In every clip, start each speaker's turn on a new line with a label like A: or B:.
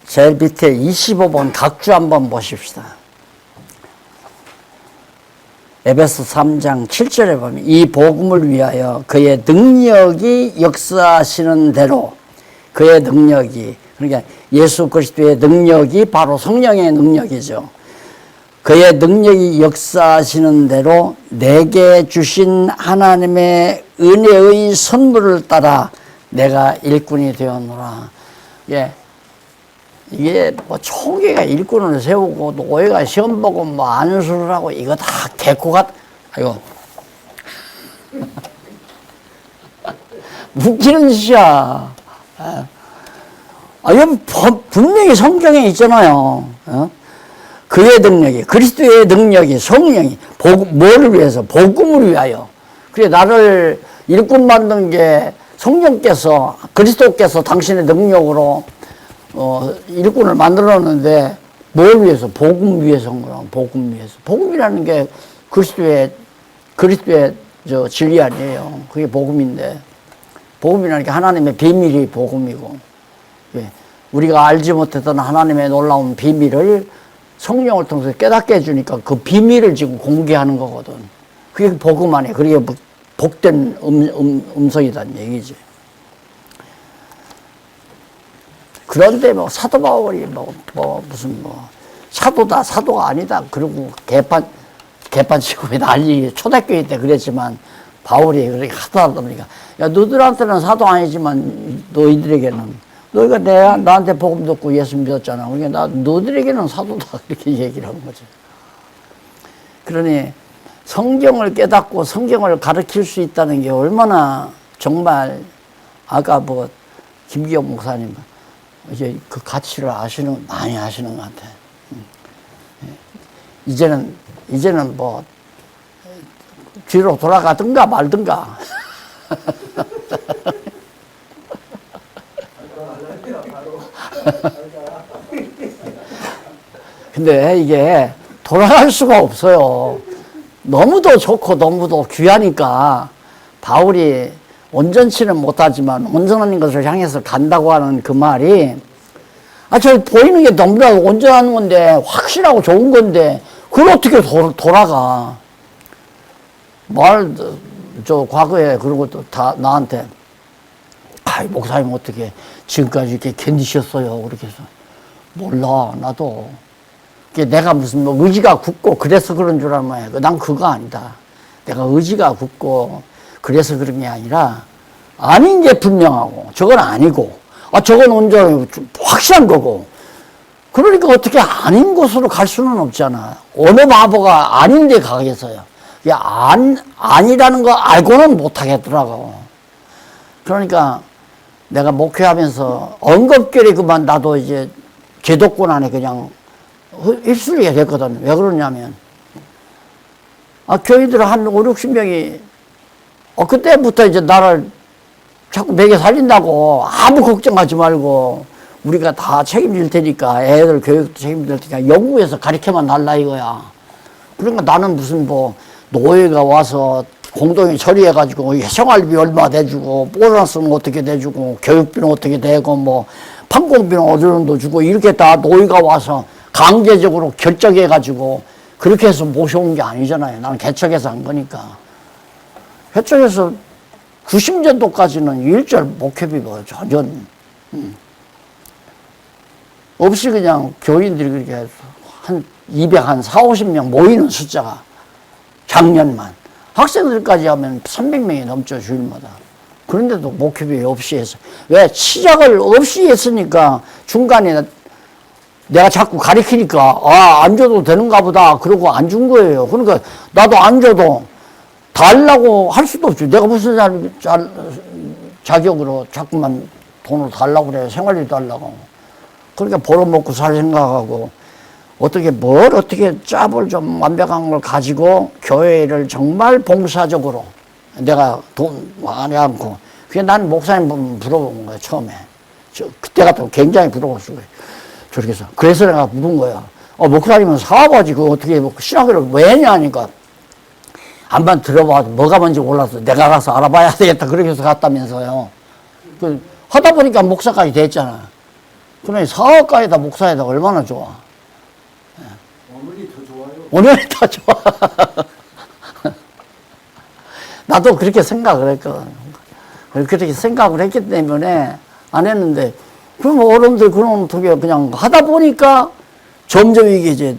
A: 제일 밑에 25번 각주 한번 보십시다. 에베소 3장 7절에 보면 이 복음을 위하여 그의 능력이 역사하시는 대로 그의 능력이, 그러니까 예수 그리스도의 능력이 바로 성령의 능력이죠. 그의 능력이 역사하시는 대로 내게 주신 하나님의 은혜의 선물을 따라 내가 일꾼이 되었노라. 이게 뭐 총회가 일꾼을 세우고 노예가 시험 보고 뭐 안수를 하고 이거 다 개코가, 아이고 웃기는 짓이야. 이건 분명히 성경에 있잖아요. 그의 능력이, 그리스도의 능력이, 성령이 뭐를 위해서? 복음을 위하여. 그래, 나를 일꾼 만든 게 성령께서, 그리스도께서 당신의 능력으로 일꾼을 만들었는데 뭘 위해서? 복음 위해서 한 거라고. 복음 위해서. 복음이라는 게 그리스도의 저 진리 아니에요. 그게 복음인데, 복음이라는 게 하나님의 비밀이 복음이고, 예. 우리가 알지 못했던 하나님의 놀라운 비밀을 성령을 통해서 깨닫게 해주니까 그 비밀을 지금 공개하는 거거든. 그게 복음 아니에요. 그게 복된 음성이란 얘기지. 그런데 뭐 사도 바울이 무슨 사도다, 사도가 아니다. 그리고 개판 치고 난리, 초대교회 때 그랬지만 바울이 그렇게 하다 보니까, 야, 너들한테는 사도 아니지만 너희들에게는, 너희가 나한테 복음 듣고 예수 믿었잖아. 그러니까 너희들에게는 사도다. 이렇게 얘기를 한 거죠. 그러니 성경을 깨닫고 성경을 가르칠 수 있다는 게 얼마나 정말, 아까 김기영 목사님 이제 그 가치를 많이 아시는 것 같아. 이제는 뭐 뒤로 돌아가든가 말든가. 근데 이게 돌아갈 수가 없어요. 너무도 좋고 너무도 귀하니까. 바울이 온전치는 못하지만 온전한 것을 향해서 간다고 하는 그 말이, 저 보이는 게 너무나 온전한 건데, 확실하고 좋은 건데 그걸 어떻게 돌아가. 과거에 그러고 또 다 나한테, 목사님 어떻게 지금까지 이렇게 견디셨어요? 그렇게 해서, 몰라, 나도. 내가 무슨 의지가 굳고 그래서 그런 줄 알면, 난 그거 아니다. 내가 의지가 굳고 그래서 그런 게 아니라, 아닌 게 분명하고, 저건 아니고, 저건 온전히 확실한 거고. 그러니까 어떻게 아닌 곳으로 갈 수는 없잖아. 어느 바보가 아닌 데 가겠어요. 아니라는 거 알고는 못 하겠더라고. 그러니까 내가 목회하면서 엉겁결에 그만 나도 이제 기독권 안에 그냥 휩쓸리게 됐거든. 왜 그러냐면, 교인들 한 5, 60명이 그때부터 이제 나를 자꾸 먹여 살린다고, 아무 걱정하지 말고 우리가 다 책임질 테니까, 애들 교육도 책임질 테니까 영국에서 가르쳐만 달라 이거야. 그러니까 나는 무슨 노예가 와서 공동에 처리해가지고 생활비 얼마 내주고, 보너스는 어떻게 내주고, 교육비는 어떻게 내고, 판공비는 어느 정도 주고, 이렇게 다 노예가 와서 강제적으로 결정해가지고 그렇게 해서 모셔온 게 아니잖아요. 나는 개척해서 한 거니까. 개척해서 90년도까지는 일절 목회비가 전혀 없이 그냥 교인들이 그렇게 한 240, 50명 모이는 숫자가, 작년만. 학생들까지 하면 300명이 넘죠, 주일마다. 그런데도 목회비 없이 해서. 왜? 시작을 없이 했으니까 중간에 내가 자꾸 가리키니까, 안 줘도 되는가 보다. 그러고 안 준 거예요. 그러니까 나도 안 줘도 달라고 할 수도 없지. 내가 무슨 자격으로 자꾸만 돈을 달라고 그래. 생활비 달라고. 그러니까 벌어먹고 살 생각하고, 어떻게 짭을 좀 완벽한 걸 가지고 교회를 정말 봉사적으로 내가 돈 많이 않고. 그게 난 목사님 보면 부러운 거야, 처음에. 그때 같으면 굉장히 부러웠어. 저렇게 해서. 그래서 내가 물은 거야. 목사님은 사업하지, 그거 어떻게 신학교를 왜 했냐니까. 한번 들어봐도 뭐가 뭔지 몰라서 내가 가서 알아봐야 되겠다. 그렇게 해서 갔다면서요. 하다 보니까 목사까지 됐잖아. 그러니 사업가에다 목사에다 얼마나 좋아.
B: 오늘이 더 좋아요.
A: 오늘이 더 좋아. 나도 그렇게 생각을 했거든. 그렇게 생각을 했기 때문에 안 했는데, 그럼 어른들 그런 어떻게 그냥 하다 보니까 점점 이게 이제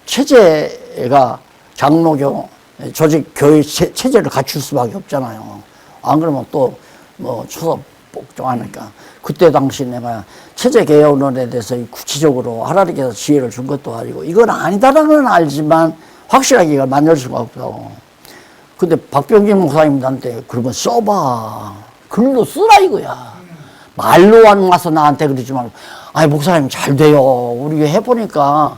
A: 체제가 장로교, 조직 교회 체제를 갖출 수밖에 없잖아요. 안 그러면 또 뭐 추석 복종하니까. 그때 당시 내가 체제 개혁론에 대해서 구체적으로 하나님께서 지혜를 준 것도 아니고 이건 아니다라는 건 알지만 확실하게 이걸 만들 수가 없다고. 근데 박병진 목사님한테 그러면 써봐. 글로 쓰라 이거야. 말로만 와서 나한테 그러지 말고, 아이 목사님 잘 돼요. 우리 해보니까.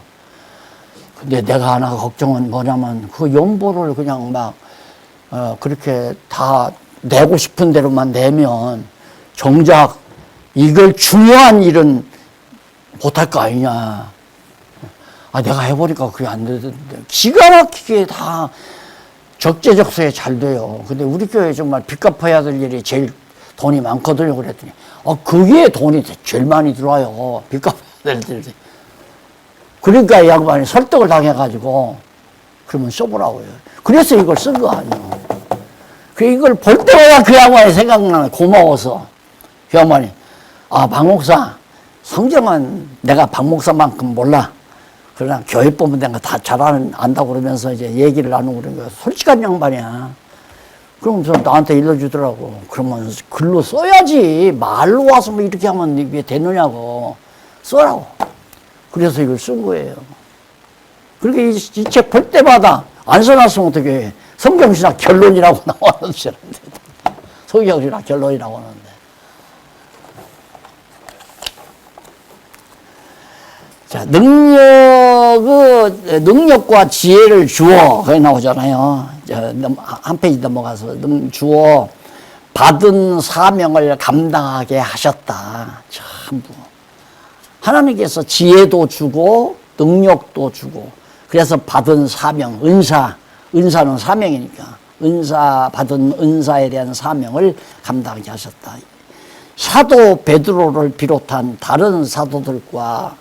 A: 근데 내가 하나 걱정은 뭐냐면 그 연보를 그냥 막 그렇게 다 내고 싶은 대로만 내면 정작 이걸 중요한 일은 못할 거 아니냐. 아, 내가 해보니까 그게 안 되던데. 기가 막히게 다 적재적소에 잘 돼요. 근데 우리 교회 정말 빚 갚아야 될 일이 제일 돈이 많거든요. 그랬더니, 그게 돈이 제일 많이 들어와요. 빚 갚아야 될 일이. 그러니까 이 양반이 설득을 당해가지고, 그러면 써보라고요. 그래서 이걸 쓴 거 아니에요. 이걸 볼 때마다 그 양반이 생각나요. 고마워서. 그 양반이, 박 목사, 성경은 내가 박 목사만큼 몰라. 그러나 교회 보면 내가 다 안다고 그러면서 이제 얘기를 나누고 그런 거야. 솔직한 양반이야. 그러면서 나한테 일러주더라고. 그러면 글로 써야지. 말로 와서 뭐 이렇게 하면 이게 되느냐고. 써라고. 그래서 이걸 쓴 거예요. 그렇게 이 책 볼 때마다 안 써놨으면 어떻게 해. 성경신학 결론이라고 나왔는데. 성경신학 결론이라고 하는데. 자, 능력과 지혜를 주어. 거기 나오잖아요. 한 페이지 넘어가서 주어 받은 사명을 감당하게 하셨다. 전부. 하나님께서 지혜도 주고 능력도 주고 그래서 받은 사명, 은사는 사명이니까 받은 은사에 대한 사명을 감당하게 하셨다. 사도 베드로를 비롯한 다른 사도들로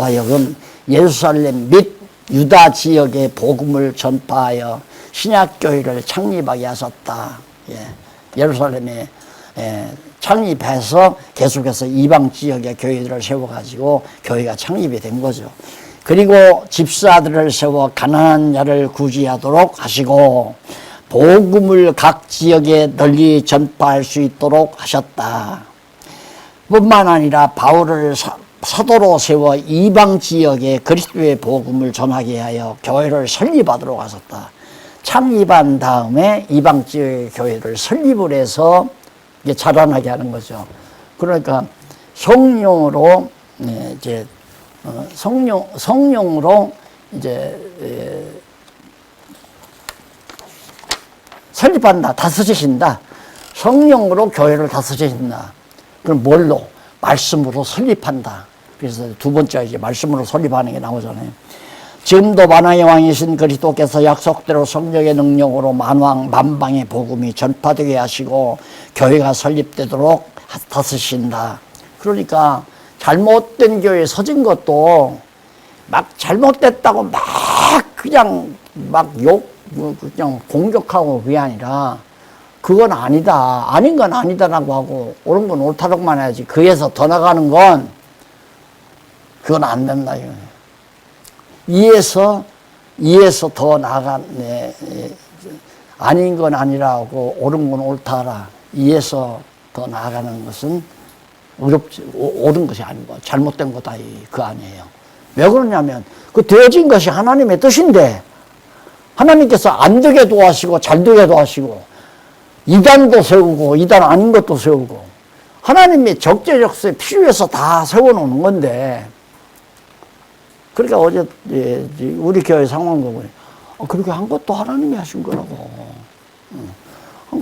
A: 하여금 예루살렘 및 유다 지역의 복음을 전파하여 신약교회를 창립하게 하셨다. 예루살렘에 창립해서 계속해서 이방 지역의 교회들을 세워가지고 교회가 창립이 된 거죠. 그리고 집사들을 세워 가난한 자를 구제하도록 하시고 복음을 각 지역에 널리 전파할 수 있도록 하셨다. 뿐만 아니라 바울을 사도로 세워 이방 지역에 그리스도의 복음을 전하게 하여 교회를 설립하도록 하셨다. 창립한 다음에 이방 지역의 교회를 설립을 해서 이게 자라나게 하는 거죠. 그러니까 성령으로 이제 성령으로 이제 설립한다, 다스리신다. 성령으로 교회를 다스리신다. 그럼 뭘로? 말씀으로 설립한다. 그래서 두 번째 이제 말씀으로 설립하는 게 나오잖아요. 지금도 만왕의 왕이신 그리스도께서 약속대로 성령의 능력으로 만방의 복음이 전파되게 하시고 교회가 설립되도록 다스리신다. 그러니까 잘못된 교회에 서진 것도 막 잘못됐다고 막 그냥 그냥 공격하고 그게 아니라 그건 아니다. 아닌 건 아니다라고 하고 옳은 건 옳다고만 해야지. 그에서 더 나가는 건 그건 안 된다. 이에서 더 나가네. 아닌 건 아니라고 옳은 건 옳다라. 이에서 더 나아가는 것은 옳은 것이 아니고 잘못된 거다. 그 아니에요. 왜 그러냐면 그 되어진 것이 하나님의 뜻인데 하나님께서 안 되게도 하시고 잘 되게도 하시고 이단도 세우고 이단 아닌 것도 세우고 하나님의 적재적소에 필요해서 다 세워놓는 건데 그러니까 어제 우리 교회 상황 보면 그렇게 한 것도 하나님이 하신 거라고.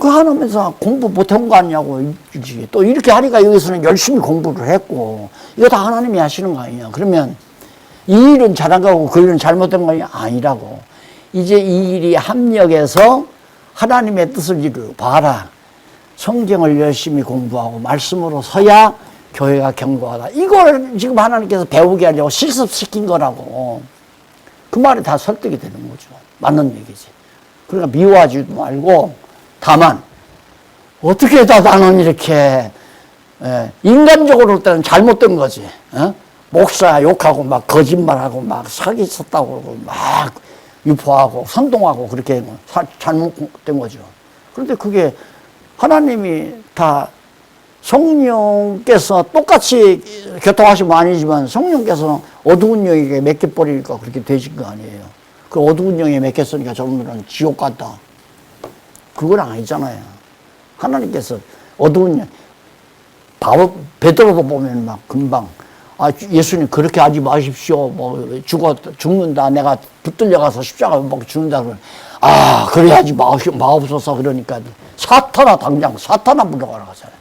A: 그 하나님에서 공부 못한 거 아니냐고. 또 이렇게 하니까 여기서는 열심히 공부를 했고 이거 다 하나님이 하시는 거 아니냐. 그러면 이 일은 잘한 거고 그 일은 잘못된 거 아니냐. 아니라고. 이제 이 일이 합력해서 하나님의 뜻을 이루어 봐라. 성경을 열심히 공부하고 말씀으로 서야 교회가 견고하다. 이걸 지금 하나님께서 배우게 하려고 실습시킨 거라고. 그 말이 다 설득이 되는 거죠. 맞는 얘기지. 그러니까 미워하지도 말고, 다만 어떻게 다 나는 이렇게 인간적으로 볼 때는 잘못된 거지. 목사 욕하고 막 거짓말하고 막 사기 쳤다고 그러고 막 유포하고 선동하고 그렇게 잘못된 거죠. 그런데 그게 하나님이 다 성령께서 똑같이 교통하시면 아니지만 성령께서 어두운 영에게 맡겨버리니까 그렇게 되신 거 아니에요. 그 어두운 영에 맡겼으니까 저놈들은 지옥 갔다. 그건 아니잖아요. 하나님께서 어두운 영, 베드로도 보면 막 금방, 예수님 그렇게 하지 마십시오. 뭐 죽는다. 내가 붙들려 가서 십자가 못 죽는다. 그러면, 그래 하지 마옵소서. 그러니까 당장 사탄아 물러가라고 하잖아요.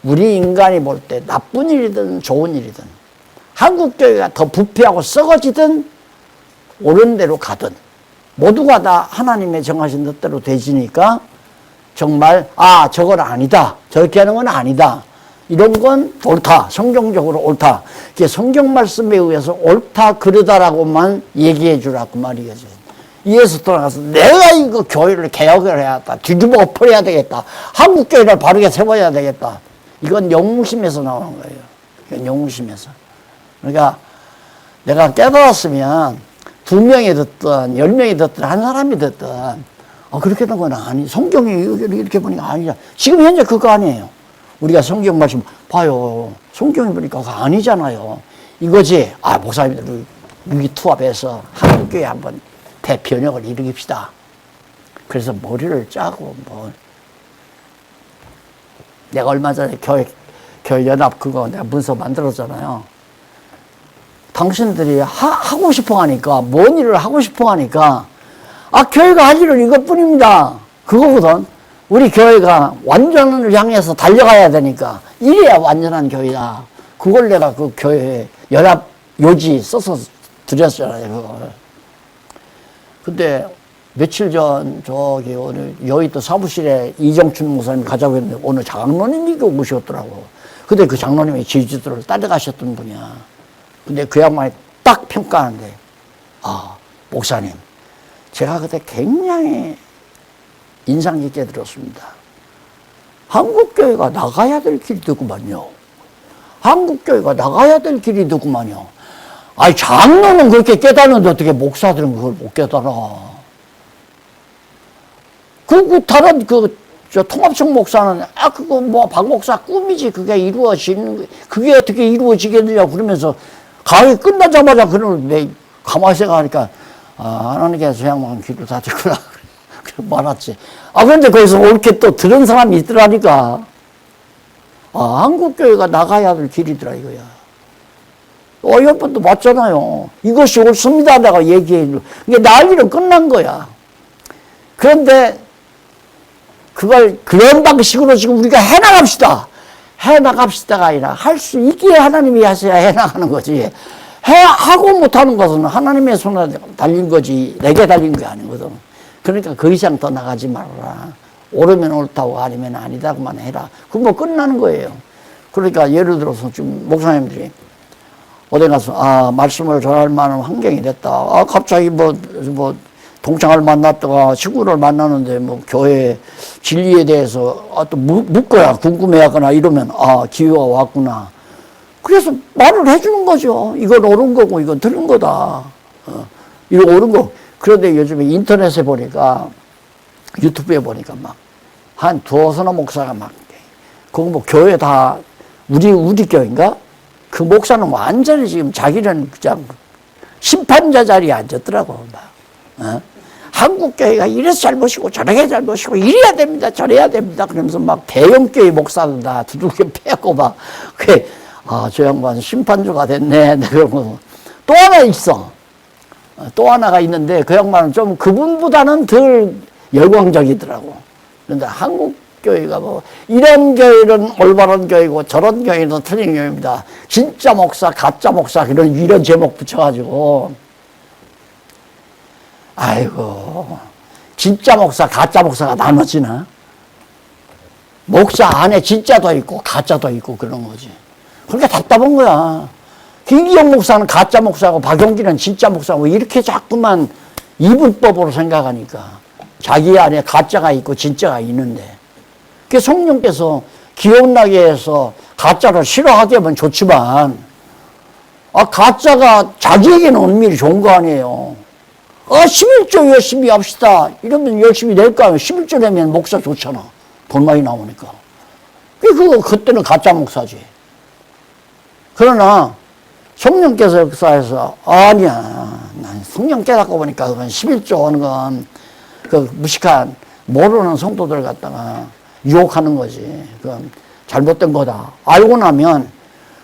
A: 우리 인간이 볼 때 나쁜 일이든 좋은 일이든 한국교회가 더 부패하고 썩어지든 옳은 대로 가든 모두가 다 하나님의 정하신 뜻대로 되지니까 정말 저건 아니다. 저렇게 하는 건 아니다. 이런 건 옳다. 성경적으로 옳다. 이게 성경 말씀에 의해서 옳다 그러다라고만 얘기해 주라고 말이겠죠. 이에서 돌아가서 내가 이거 교회를 개혁을 해야겠다. 뒤집어 엎어야 되겠다. 한국교회를 바르게 세워야 되겠다. 이건 영웅심에서 나오는 거예요. 이건 영웅심에서. 그러니까 내가 깨달았으면 2명이 듣든 10명이 듣든 한 사람이 듣든 그렇게 된 건 아니. 성경이 이렇게 보니까 아니잖아. 지금 현재 그거 아니에요. 우리가 성경 말씀 봐요. 성경이 보니까 그거 아니잖아요. 이거지. 목사님들 위기투합해서 한국교회 한번 대변혁을 일으킵시다. 그래서 머리를 짜고 내가 얼마 전에 교회 연합 그거 내가 문서 만들었잖아요. 당신들이 하고 싶어 하니까 뭔 일을 하고 싶어 하니까 교회가 할 일은 이것뿐입니다. 그거거든. 우리 교회가 완전을 향해서 달려가야 되니까 이래야 완전한 교회다. 그걸 내가 그 교회 연합 요지 써서 드렸잖아요. 그걸. 근데 며칠 전 저기 오늘 여의도 사무실에 이정춘 목사님 가자고 했는데 오늘 장로님이 오셨더라고. 근데 그 장로님이 제주도를 따라가셨던 분이야. 근데 그 양반이 딱 평가하는데 목사님 제가 그때 굉장히 인상 깊게 들었습니다. 한국교회가 나가야 될 길이 더구만요. 한국교회가 나가야 될 길이 더구만요. 장로는 그렇게 깨닫는데 어떻게 목사들은 그걸 못 깨달아. 다른 통합청 목사는 그거 박 목사 꿈이지 그게 이루어지는 그게 어떻게 이루어지겠느냐 그러면서 강의 끝나자마자 그걸 가만히 생각하니까 하나님께서 저 양반 귀를 닫았구나. 그래 말았지. 그런데 거기서 옳게 또 들은 사람이 있더라니까. 한국교회가 나가야 될 길이더라 이거야. 이번도 맞잖아요. 이것이 옳습니다. 내가 얘기해 줘. 이게 난리로 끝난 거야. 그런데 그걸 그런 방식으로 지금 우리가 해나갑시다. 해나갑시다가 아니라 할 수 있기에 하나님이 하셔야 해나가는 거지. 하고 못하는 것은 하나님의 손에 달린 거지 내게 달린 게 아니거든. 그러니까 그 이상 더 나가지 말아라. 옳으면 옳다고 아니면 아니다고만 해라. 그럼 끝나는 거예요. 그러니까 예를 들어서 지금 목사님들이 어디 가서 말씀을 전할 만한 환경이 됐다. 갑자기 동창을 만났다가 친구를 만나는데 교회 진리에 대해서 또 묻거나 궁금해하거나 이러면 기회가 왔구나. 그래서 말을 해주는 거죠. 이건 옳은 거고 이건 틀린 거다. 이거 옳은 거. 그런데 요즘에 인터넷에 보니까 유튜브에 보니까 한 두어서너 목사가 그거 교회 다 우리 교회인가? 그 목사는 완전히 지금 자기는 그냥 심판자 자리에 앉았더라고. 한국교회가 이래서 잘못이고 저렇게 잘못이고 이래야 됩니다. 저래야 됩니다. 그러면서 대형교회 목사들 다 두들겨 패고 저 양반 심판주가 됐네. 그러고 또 하나 있어. 또 하나가 있는데 그 양반은 좀 그분보다는 덜 열광적이더라고. 그런데 한국교회가 이런 교회는 올바른 교회고 저런 교회는 틀린 교회입니다. 진짜 목사, 가짜 목사 이런 제목 붙여가지고 아이고 진짜 목사, 가짜 목사가 나눠지나? 목사 안에 진짜도 있고 가짜도 있고 그런 거지. 그러니까 답답한 거야. 김기영 목사는 가짜 목사고 박용진은 진짜 목사고 이렇게 자꾸만 이분법으로 생각하니까 자기 안에 가짜가 있고 진짜가 있는데, 그 성령께서 기억나게 해서 가짜를 싫어하게 하면 좋지만, 가짜가 자기에게는 은밀히 좋은 거 아니에요. 11조 열심히 합시다 이러면 열심히 낼 거 아니에요. 11조 내면 목사 좋잖아. 돈 많이 나오니까. 그때는 가짜 목사지. 그러나 성령께서 역사해서 아니야, 난 성령 깨닫고 보니까 그건 11조 하는 건 그 무식한 모르는 성도들 갖다가 유혹하는 거지. 그건 잘못된 거다. 알고 나면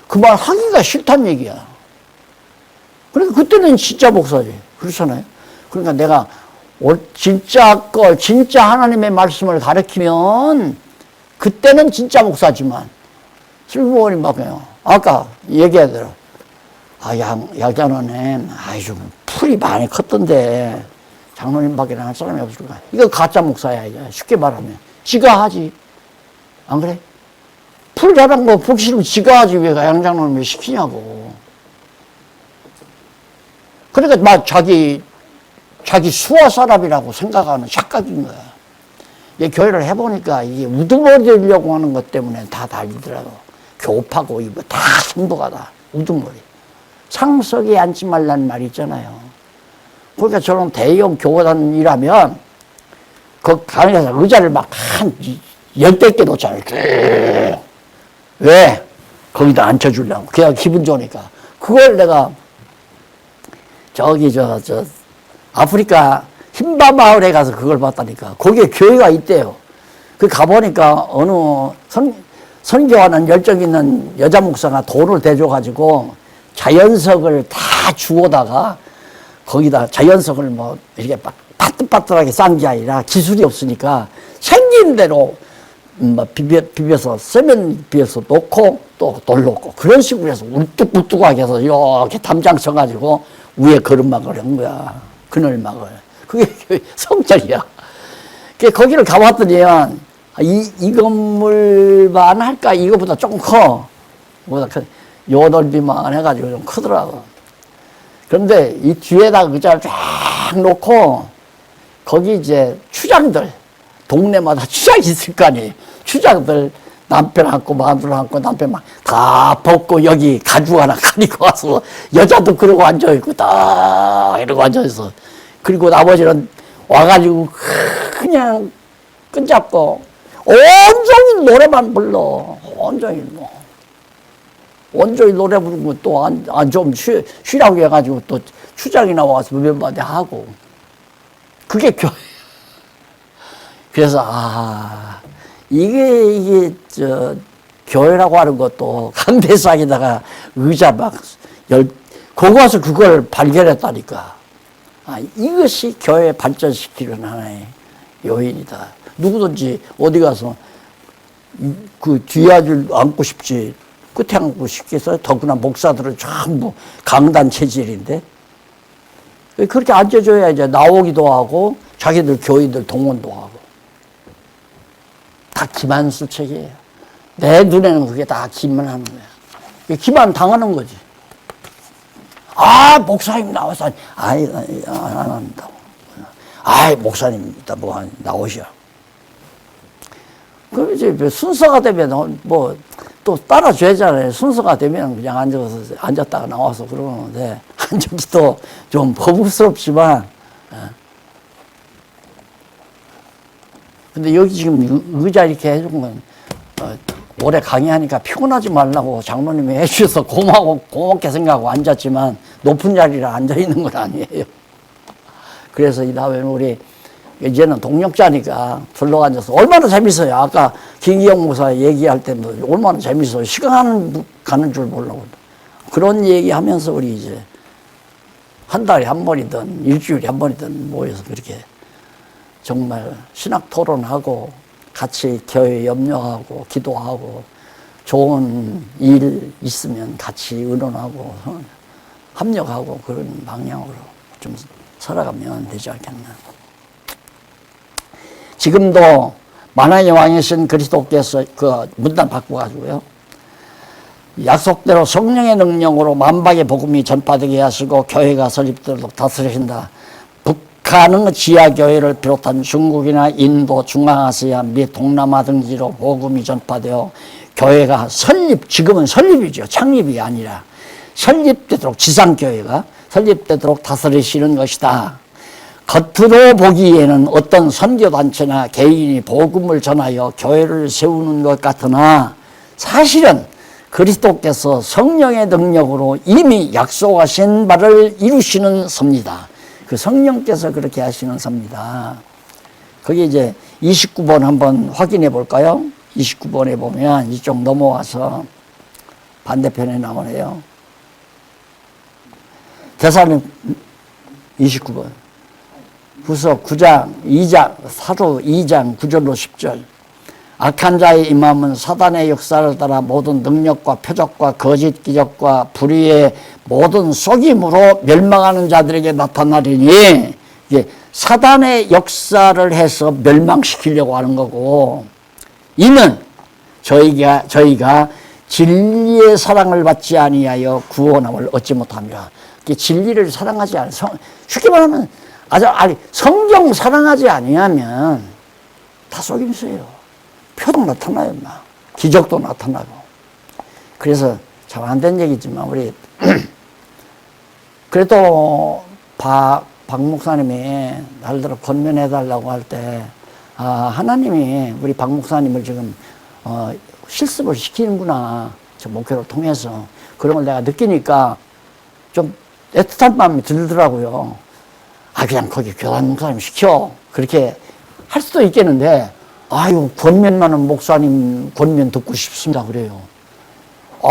A: 그 말 하기가 싫단 얘기야. 그러니까 그때는 진짜 목사지. 그렇잖아요. 그러니까 내가 진짜 하나님의 말씀을 가르치면 그때는 진짜 목사지만, 실무원이 막요. 아까 얘기하더라. 약자는 좀 풀이 많이 컸던데 장로님밖에 할 사람이 없을까. 이거 가짜 목사야. 이제 쉽게 말하면 지가 하지. 안 그래? 풀 잘한 거 보기 싫으면 지가 하지. 왜 양장로님이 시키냐고. 그러니까 막 자기 수화 사람이라고 생각하는 착각인 거야. 이 교회를 해보니까 이게 우두머리 되려고 하는 것 때문에 다 달리더라고. 교파고 이거 다 성도가 다 우두머리. 상석에 앉지 말라는 말이 있잖아요. 그러니까 저런 대형 교단이라면 그 가능해서 의자를 막 한 10개 놓잖아요. 왜? 거기다 앉혀주려고. 그냥 기분 좋으니까. 그걸 내가 저기 아프리카 흰바 마을에 가서 그걸 봤다니까. 거기에 교회가 있대요. 그 가보니까 어느 선교하는 열정 있는 여자 목사가 돈을 대줘가지고 자연석을 다 주워다가 거기다 자연석을 뭐 이렇게 빠뜨빠뜨하게 싼 게 아니라 기술이 없으니까 생긴 대로 비벼서 세면 비벼서 놓고 또 돌 놓고 그런 식으로 해서 울뚝불뚝하게 해서 이렇게 담장 쳐가지고 위에 거름막을 한 거야. 그늘막을. 그게 성전이야. 거기를 가봤더니 이 건물만 할까? 이거보다 조금 커. 요 넓이만 해가지고 좀 크더라고. 그런데 이 뒤에다 의자를 쫙 놓고 거기 이제 추장들, 동네마다 추장이 있을 거 아니에요. 추장들 남편 앉고 마누라 앉고 남편 막 다 벗고 여기 가죽 하나 가리고 와서 여자도 그러고 앉아있고 딱 이러고 앉아있어. 그리고 나머지는 와가지고 그냥 끈잡고 온종일 노래만 불러. 온종일 온종일 노래 부르고 또 좀 쉬라고 해가지고 또 추장이 나와서 몇 마디 하고. 그게 교회. 그래서 이게 교회라고 하는 것도 강대상에다가 의자 막 거기 와서 그걸 발견했다니까. 이것이 교회 발전시키는 하나의 요인이다. 누구든지 어디 가서 그 뒤에 아줄 앉고 싶지 끝에 앉고 싶겠어요? 더구나 목사들은 전부 강단 체질인데 그렇게 앉아줘야 이제 나오기도 하고 자기들 교인들 동원도 하고. 다 기만수 책이에요. 내 눈에는 그게 다 기만하는 거야. 기만 당하는 거지. 목사님 나와서 안 한다고. 목사님 이따 나오셔. 그럼 이제 순서가 되면 또 따라줘야잖아요. 순서가 되면 그냥 앉았다가 나와서 그러는데 앉기도 좀 거북스럽지만. 근데 여기 지금 의자 이렇게 해준 건 오래 강의하니까 피곤하지 말라고 장로님이 해주셔서 고맙게 생각하고 앉았지만 높은 자리라 앉아있는 건 아니에요. 그래서 이 다음에 우리 이제는 동력자니까 둘러앉아서 얼마나 재밌어요. 아까 김기영 목사 얘기할 때도 얼마나 재밌어요. 시간 가는 줄 모르고. 그런 얘기하면서 우리 이제 한 달에 한 번이든 일주일에 한 번이든 모여서 그렇게 정말 신학 토론하고 같이 교회 염려하고 기도하고 좋은 일 있으면 같이 의논하고 합력하고 그런 방향으로 좀 살아가면 되지 않겠나. 지금도 만왕의 왕이신 그리스도께서 그 문단 바꿔가지고요. 약속대로 성령의 능력으로 만방의 복음이 전파되게 하시고 교회가 설립되도록 다스리신다. 북한은 지하교회를 비롯한 중국이나 인도, 중앙아시아 및 동남아 등지로 복음이 전파되어 교회가 지금은 설립이죠. 창립이 아니라 설립되도록, 지상교회가 설립되도록 다스리시는 것이다. 겉으로 보기에는 어떤 선교단체나 개인이 복음을 전하여 교회를 세우는 것 같으나 사실은 그리스도께서 성령의 능력으로 이미 약속하신 바를 이루시는 섭니다. 그 성령께서 그렇게 하시는 섭니다. 거기 이제 29번 한번 확인해 볼까요? 29번에 보면 이쪽 넘어와서 반대편에 나오네요. 대사는 29번. 후서 9장, 2장, 사도 2장 9절로 10절. 악한 자의 임함은 사단의 역사를 따라 모든 능력과 표적과 거짓 기적과 불의의 모든 속임으로 멸망하는 자들에게 나타나리니, 이게 사단의 역사를 해서 멸망시키려고 하는 거고, 이는 저희가 진리의 사랑을 받지 아니하여 구원함을 얻지 못합니다. 진리를 사랑하지 않아. 쉽게 말하면 성경 사랑하지 아니하면 다 속임수예요. 표도 나타나요, 막. 기적도 나타나고. 그래서 참 안 된 얘기지만, 우리, 그래도 박 목사님이 날들어 권면해달라고 할 때, 하나님이 우리 박 목사님을 지금, 실습을 시키는구나. 저 목회를 통해서. 그런 걸 내가 느끼니까 좀 애틋한 마음이 들더라고요. 그냥 거기 교단 목사님 시켜. 그렇게 할 수도 있겠는데, 권면나는 목사님 권면 듣고 싶습니다. 그래요.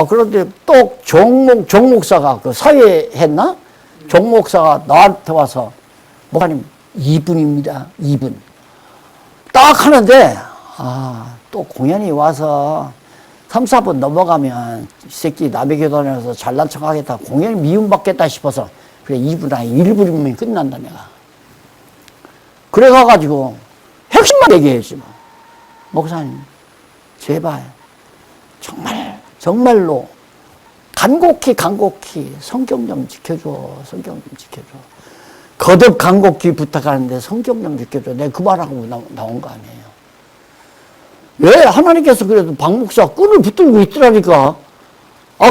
A: 그런데 또 정 목사가 그 사회 했나? 정 목사가 나한테 와서, 목사님, 2분입니다. 2분. 딱 하는데, 또 공연이 와서 3, 4분 넘어가면 이 새끼 남의 교단에서 잘난 척 하겠다. 공연이 미움받겠다 싶어서, 그래, 2분 아니 1분이면 끝난다, 내가. 그래가지고, 핵심만 얘기해야지, 뭐. 목사님, 제발, 정말로, 간곡히 성경 좀 지켜줘. 성경 좀 지켜줘. 거듭 간곡히 부탁하는데 성경 좀 지켜줘. 내가 그 말하고 나온 거 아니에요. 왜? 하나님께서 그래도 박 목사 끈을 붙들고 있더라니까.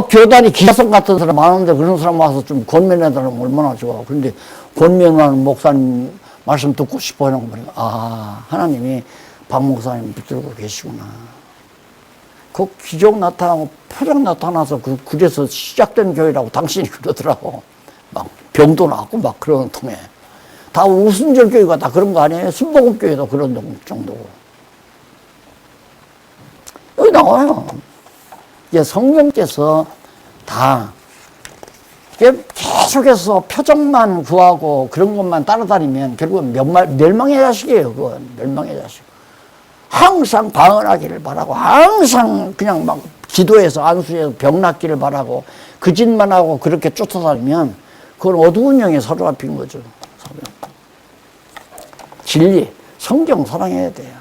A: 교단이 기사성 같은 사람 많은데 그런 사람 와서 좀 권면해달라면 얼마나 좋아. 그런데 권면하는 목사님 말씀 듣고 싶어 하는 거 보니까, 하나님이 박 목사님 붙들고 계시구나. 그 기적 나타나고 표적 나타나서 그래서 시작된 교회라고 당신이 그러더라고. 막 병도 나고 막 그러는 통에. 다 우순절 교회가 다 그런 거 아니에요? 순복음 교회도 그런 정도고. 여기 나와요. 이제 성령께서 다 계속해서 표적만 구하고 그런 것만 따라다니면 결국은 멸망의 자식이에요. 그건 멸망의 자식. 항상 방언하기를 바라고, 항상 그냥 막 기도해서 안수해서 병 낫기를 바라고, 그 짓만 하고 그렇게 쫓아다니면 그건 어두운 영에 사로잡힌 거죠. 진리, 성경 사랑해야 돼요.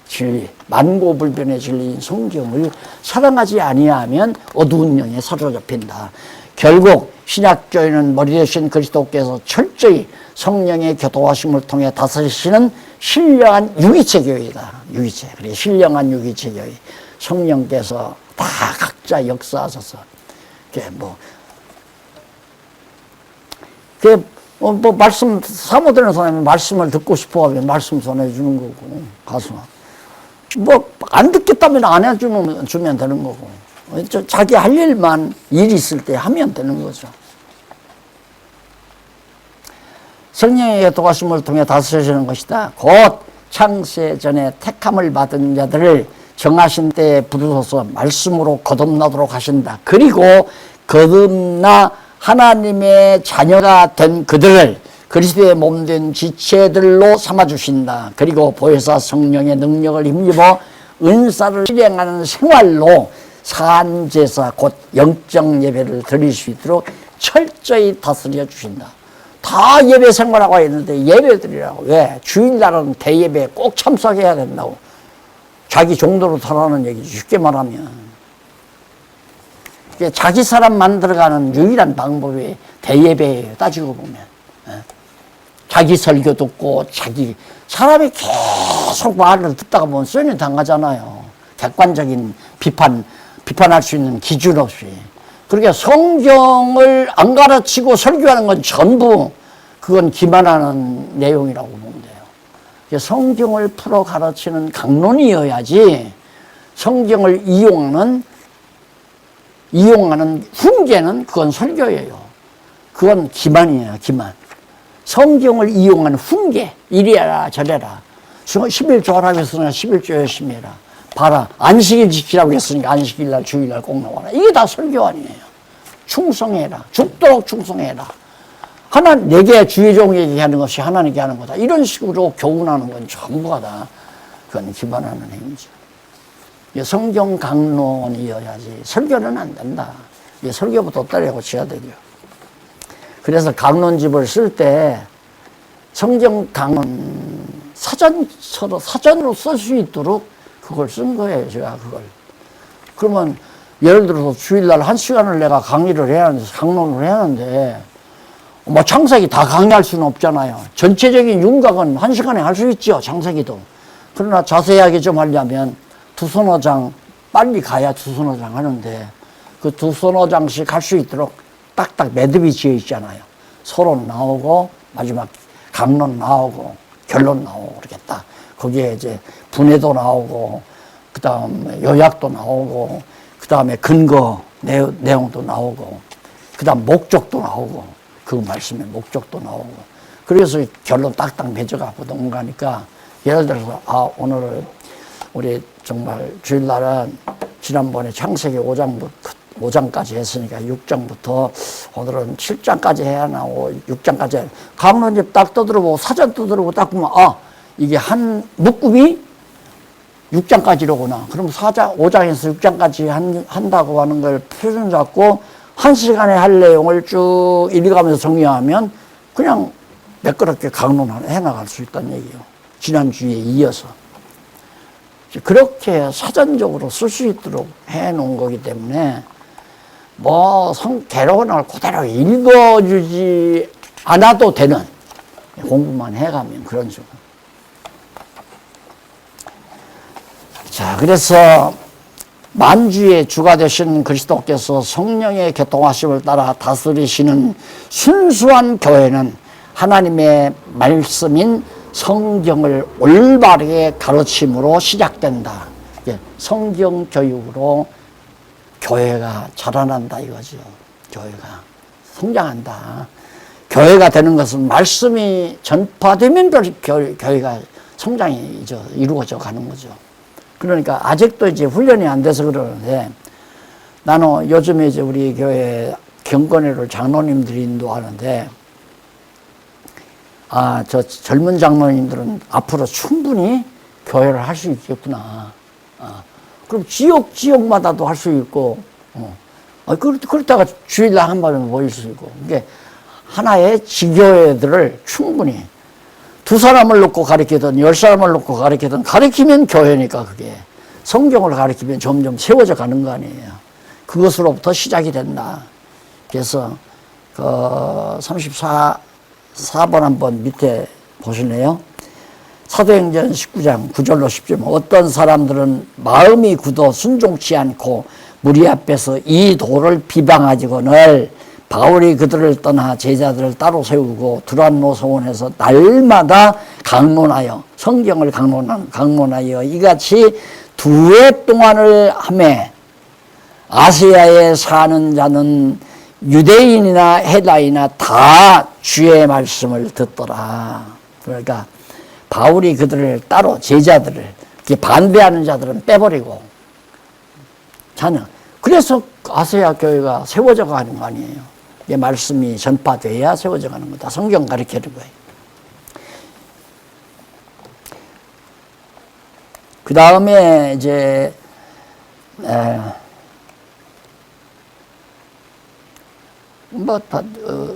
A: 진리, 만고불변의 진리인 성경을 사랑하지 아니하면 어두운 영에 사로잡힌다. 결국 신약교회는 머리 대신 그리스도께서 철저히 성령의 교도하심을 통해 다스리시는 신령한 유기체 교회이다. 유기체. 그래, 신령한 유기체 교회. 성령께서 다 각자 역사하셔서, 말씀, 사모되는 사람이 말씀을 듣고 싶어 하면 말씀 전해주는 거고, 가서. 안 듣겠다면 안 해주면 되는 거고. 자기 할 일만 일이 있을 때 하면 되는 거죠. 성령의 도와심을 통해 다스리시는 것이다. 곧 창세 전에 택함을 받은 자들을 정하신 때에 부르셔서 말씀으로 거듭나도록 하신다. 그리고 거듭나 하나님의 자녀가 된 그들을 그리스도의 몸된 지체들로 삼아주신다. 그리고 보혜사 성령의 능력을 힘입어 은사를 실행하는 생활로 산제사 곧 영적 예배를 드릴 수 있도록 철저히 다스려 주신다. 다 예배 생활하고 있는데 예배 드리라고. 왜? 주일날은 대예배에 꼭 참석해야 된다고. 자기 정도로 살아라는 얘기죠. 쉽게 말하면. 자기 사람 만들어가는 유일한 방법이 대예배예요. 따지고 보면. 자기 설교 듣고 사람이 계속 말을 듣다가 보면 쏘니 당하잖아요. 객관적인 비판할 수 있는 기준 없이. 그러니까 성경을 안 가르치고 설교하는 건 전부 그건 기만하는 내용이라고 보면 돼요. 성경을 풀어 가르치는 강론이어야지 성경을 이용하는 훈계는 그건 설교예요. 그건 기만이에요, 기만. 성경을 이용한 훈계, 이래라 저래라. 11조 하라고 했으니까 11조 열심히 해라. 봐라, 안식일 지키라고 했으니까 안식일날 주일날 꼭 나와라. 이게 다 설교 아니에요. 충성해라. 죽도록 충성해라. 내게 주의 종에게 하는 것이 하나님께 하는 거다. 이런 식으로 교훈하는 건 전부가 다 그건 기반하는 행위죠. 성경 강론이어야지 설교는 안 된다. 설교부터 따라고 쳐야 되죠. 그래서 강론집을 쓸 때 성경 강론 사전으로 쓸 수 있도록 그걸 쓴 거예요. 제가 그걸. 그러면 예를 들어서 주일날 1시간을 내가 강의를 해야 하는데, 강론을 해야 하는데, 뭐 창세기 다 강의할 수는 없잖아요. 전체적인 윤곽은 1시간에 할 수 있죠. 창세기도. 그러나 자세하게 좀 하려면 두서너 장 빨리 가야 두서너 장 하는데, 그 두서너 장씩 할 수 있도록 딱딱 매듭이 지어 있잖아요. 서론 나오고 마지막 강론 나오고 결론 나오고 그러겠다. 거기에 이제 분해도 나오고 그 다음에 요약도 나오고 그 다음에 근거 내용도 나오고 그 다음 목적도 나오고 그 말씀의 목적도 나오고 그래서 결론 딱딱 맺어가고 넘어가니까 예를 들어서 오늘 우리 정말 주일날은 지난번에 창세기 5장까지 했으니까 6장부터 오늘은 7장까지 해야 나오고 6장까지 강론집 딱 떠들어보고 사전 떠들어보고 딱 보면 이게 한 묶음이 6장까지로구나. 그럼 5장에서 6장까지 한다고 하는 걸 표준 잡고 1시간에 할 내용을 쭉 읽어가면서 정리하면 그냥 매끄럽게 강론을 해나갈 수 있다는 얘기예요. 지난주에 이어서. 그렇게 사전적으로 쓸 수 있도록 해놓은 거기 때문에 개론을 그대로 읽어주지 않아도 되는 공부만 해가면 그런 식으로. 자, 그래서 만주의 주가 되신 그리스도께서 성령의 교통하심을 따라 다스리시는 순수한 교회는 하나님의 말씀인 성경을 올바르게 가르침으로 시작된다. 성경 교육으로 교회가 자라난다 이거죠. 교회가 성장한다. 교회가 되는 것은 말씀이 전파되면 교회가 성장이 이루어져 가는 거죠. 그러니까 아직도 이제 훈련이 안 돼서 그러는데 나는 요즘에 이제 우리 교회 경건회를 장로님들이 인도하는데 저 젊은 장로님들은 앞으로 충분히 교회를 할 수 있겠구나. 그럼 지역마다도 할 수 있고, 그렇다가 주일날 한 번은 모일 수 있고, 이게 하나의 지교회들을 충분히 2사람을 놓고 가르치든 10사람을 놓고 가르치든 가르치면 교회니까 그게 성경을 가르치면 점점 세워져 가는 거 아니에요. 그것으로부터 시작이 된다. 그래서 34번 한번 밑에 보실래요? 사도행전 19장 9절로 10절 어떤 사람들은 마음이 굳어 순종치 않고 무리 앞에서 이 도를 비방하지거늘 바울이 그들을 떠나 제자들을 따로 세우고 두란노 서원에서 날마다 강론하여 성경을 강론하여 이같이 2해 동안을 하매 아시아에 사는 자는 유대인이나 헬라이나 다 주의 말씀을 듣더라. 그러니까 바울이 그들을 따로 제자들을 반대하는 자들은 빼버리고 자녀. 그래서 아시아 교회가 세워져 가는 거 아니에요. 이 말씀이 전파돼야 세워져 가는 거다. 성경 가르치는 거예요. 그 다음에 이제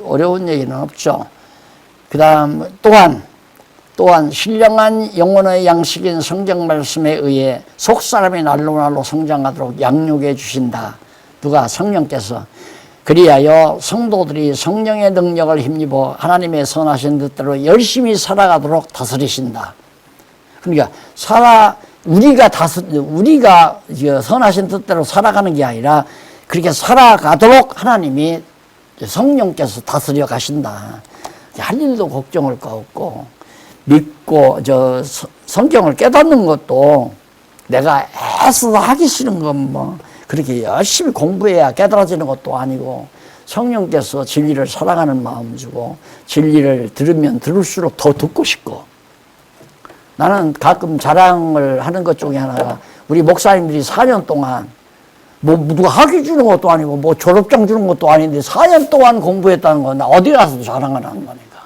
A: 어려운 얘기는 없죠. 그 다음 또한 또한 신령한 영혼의 양식인 성경 말씀에 의해 속사람이 날로 성장하도록 양육해 주신다. 누가? 성령께서. 그리하여 성도들이 성령의 능력을 힘입어 하나님의 선하신 뜻대로 열심히 살아가도록 다스리신다. 그러니까 우리가 선하신 뜻대로 살아가는 게 아니라 그렇게 살아가도록 하나님이 성령께서 다스려 가신다. 할 일도 걱정할 거 없고, 믿고 성경을 깨닫는 것도 내가 애써서 하기 싫은 건 뭐 그렇게 열심히 공부해야 깨달아지는 것도 아니고, 성령께서 진리를 사랑하는 마음 주고 진리를 들으면 들을수록 더 듣고 싶고. 나는 가끔 자랑을 하는 것 중에 하나가, 우리 목사님들이 4년 동안 뭐 누가 학위 주는 것도 아니고 뭐 졸업장 주는 것도 아닌데 4년 동안 공부했다는 건 나 어디 가서도 자랑을 하는 거니까.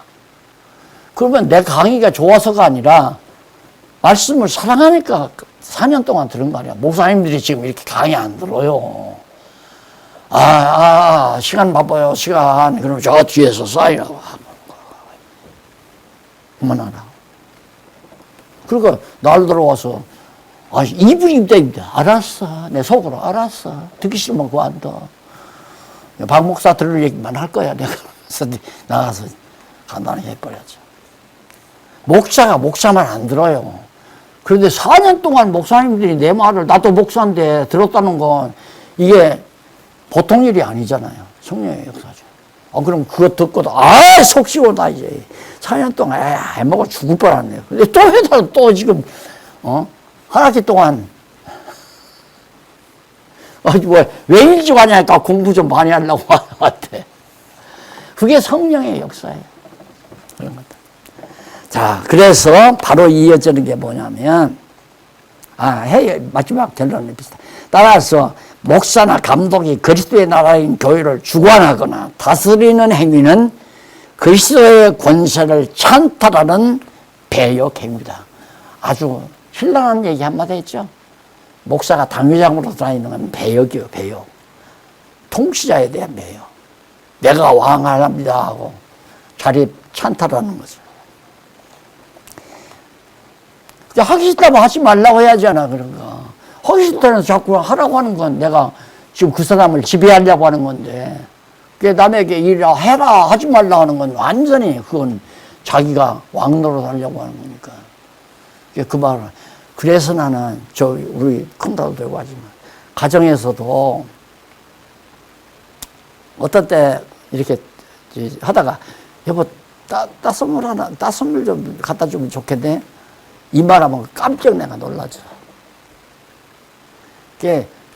A: 그러면 내 강의가 좋아서가 아니라 말씀을 사랑하니까 4년 동안 들은 거 아니야. 목사님들이 지금 이렇게 강의 안 들어요. 시간 바빠요, 시간. 그럼 저 뒤에서 사인하고 하는 거. 그만하라. 그러니까 날 들어와서 2분입니다. 알았어. 내 속으로 알았어. 듣기 싫으면 그만둬. 박 목사 들을 얘기만 할 거야. 내가 나가서 간단히 해버렸죠. 목사가 목사만 안 들어요. 그런데 4년 동안 목사님들이 내 말을, 나도 목사인데 들었다는 건 이게 보통 일이 아니잖아요. 성령의 역사죠. 그럼 그거 듣고도 속 시원하다 이제. 4년 동안 해먹어 죽을 뻔했네요. 근데 또 해달라. 또 지금 한 학기 동안 왜 일찍 하냐니까 공부 좀 많이 하려고 왔대. 그게 성령의 역사예요. 그런 것들. 자, 그래서 바로 이어지는 게 뭐냐면, 마지막 결론이 비슷해. 따라서 목사나 감독이 그리스도의 나라인 교회를 주관하거나 다스리는 행위는 그리스도의 권세를 찬탈하는 배역행위다. 아주 신랑한 얘기 한마디 했죠. 목사가 당회장으로 다니는 건 배역이에요, 배역. 통치자에 대한 배역. 내가 왕하랍니다 하고 자리 찬탈하는 거죠. 하기 싫다면 하지 말라고 해야잖아, 그런 거. 하기 싫다면 자꾸 하라고 하는 건 내가 지금 그 사람을 지배하려고 하는 건데, 남에게 일이라 해라 하지 말라 하는 건 완전히 그건 자기가 왕노릇 하려고 하는 거니까. 그 말을. 그래서 나는 우리 큰다도 되고 하지만 가정에서도 어떤 때 이렇게 하다가 여보 따선물 좀 갖다 주면 좋겠네. 이 말하면 깜짝 내가 놀라죠.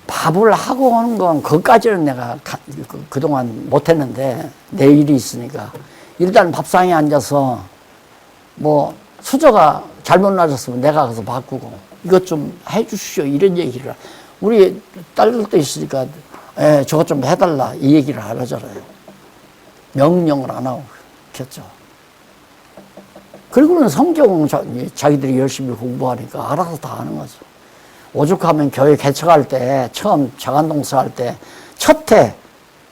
A: 밥을 하고 하는 건 그것까지는 내가 그동안 못했는데 내 일이 있으니까 일단 밥상에 앉아서 뭐 수저가 잘못 놔졌으면 내가 가서 바꾸고 이것 좀 해주시오 이런 얘기를 우리 딸들도 있으니까 저것 좀 해달라 이 얘기를 안 하잖아요. 명령을 안 하고 그렇죠. 그리고는 성경 자기들이 열심히 공부하니까 알아서 다 하는 거죠. 오죽하면 교회 개척할 때 처음 자간동서 할 때 첫 해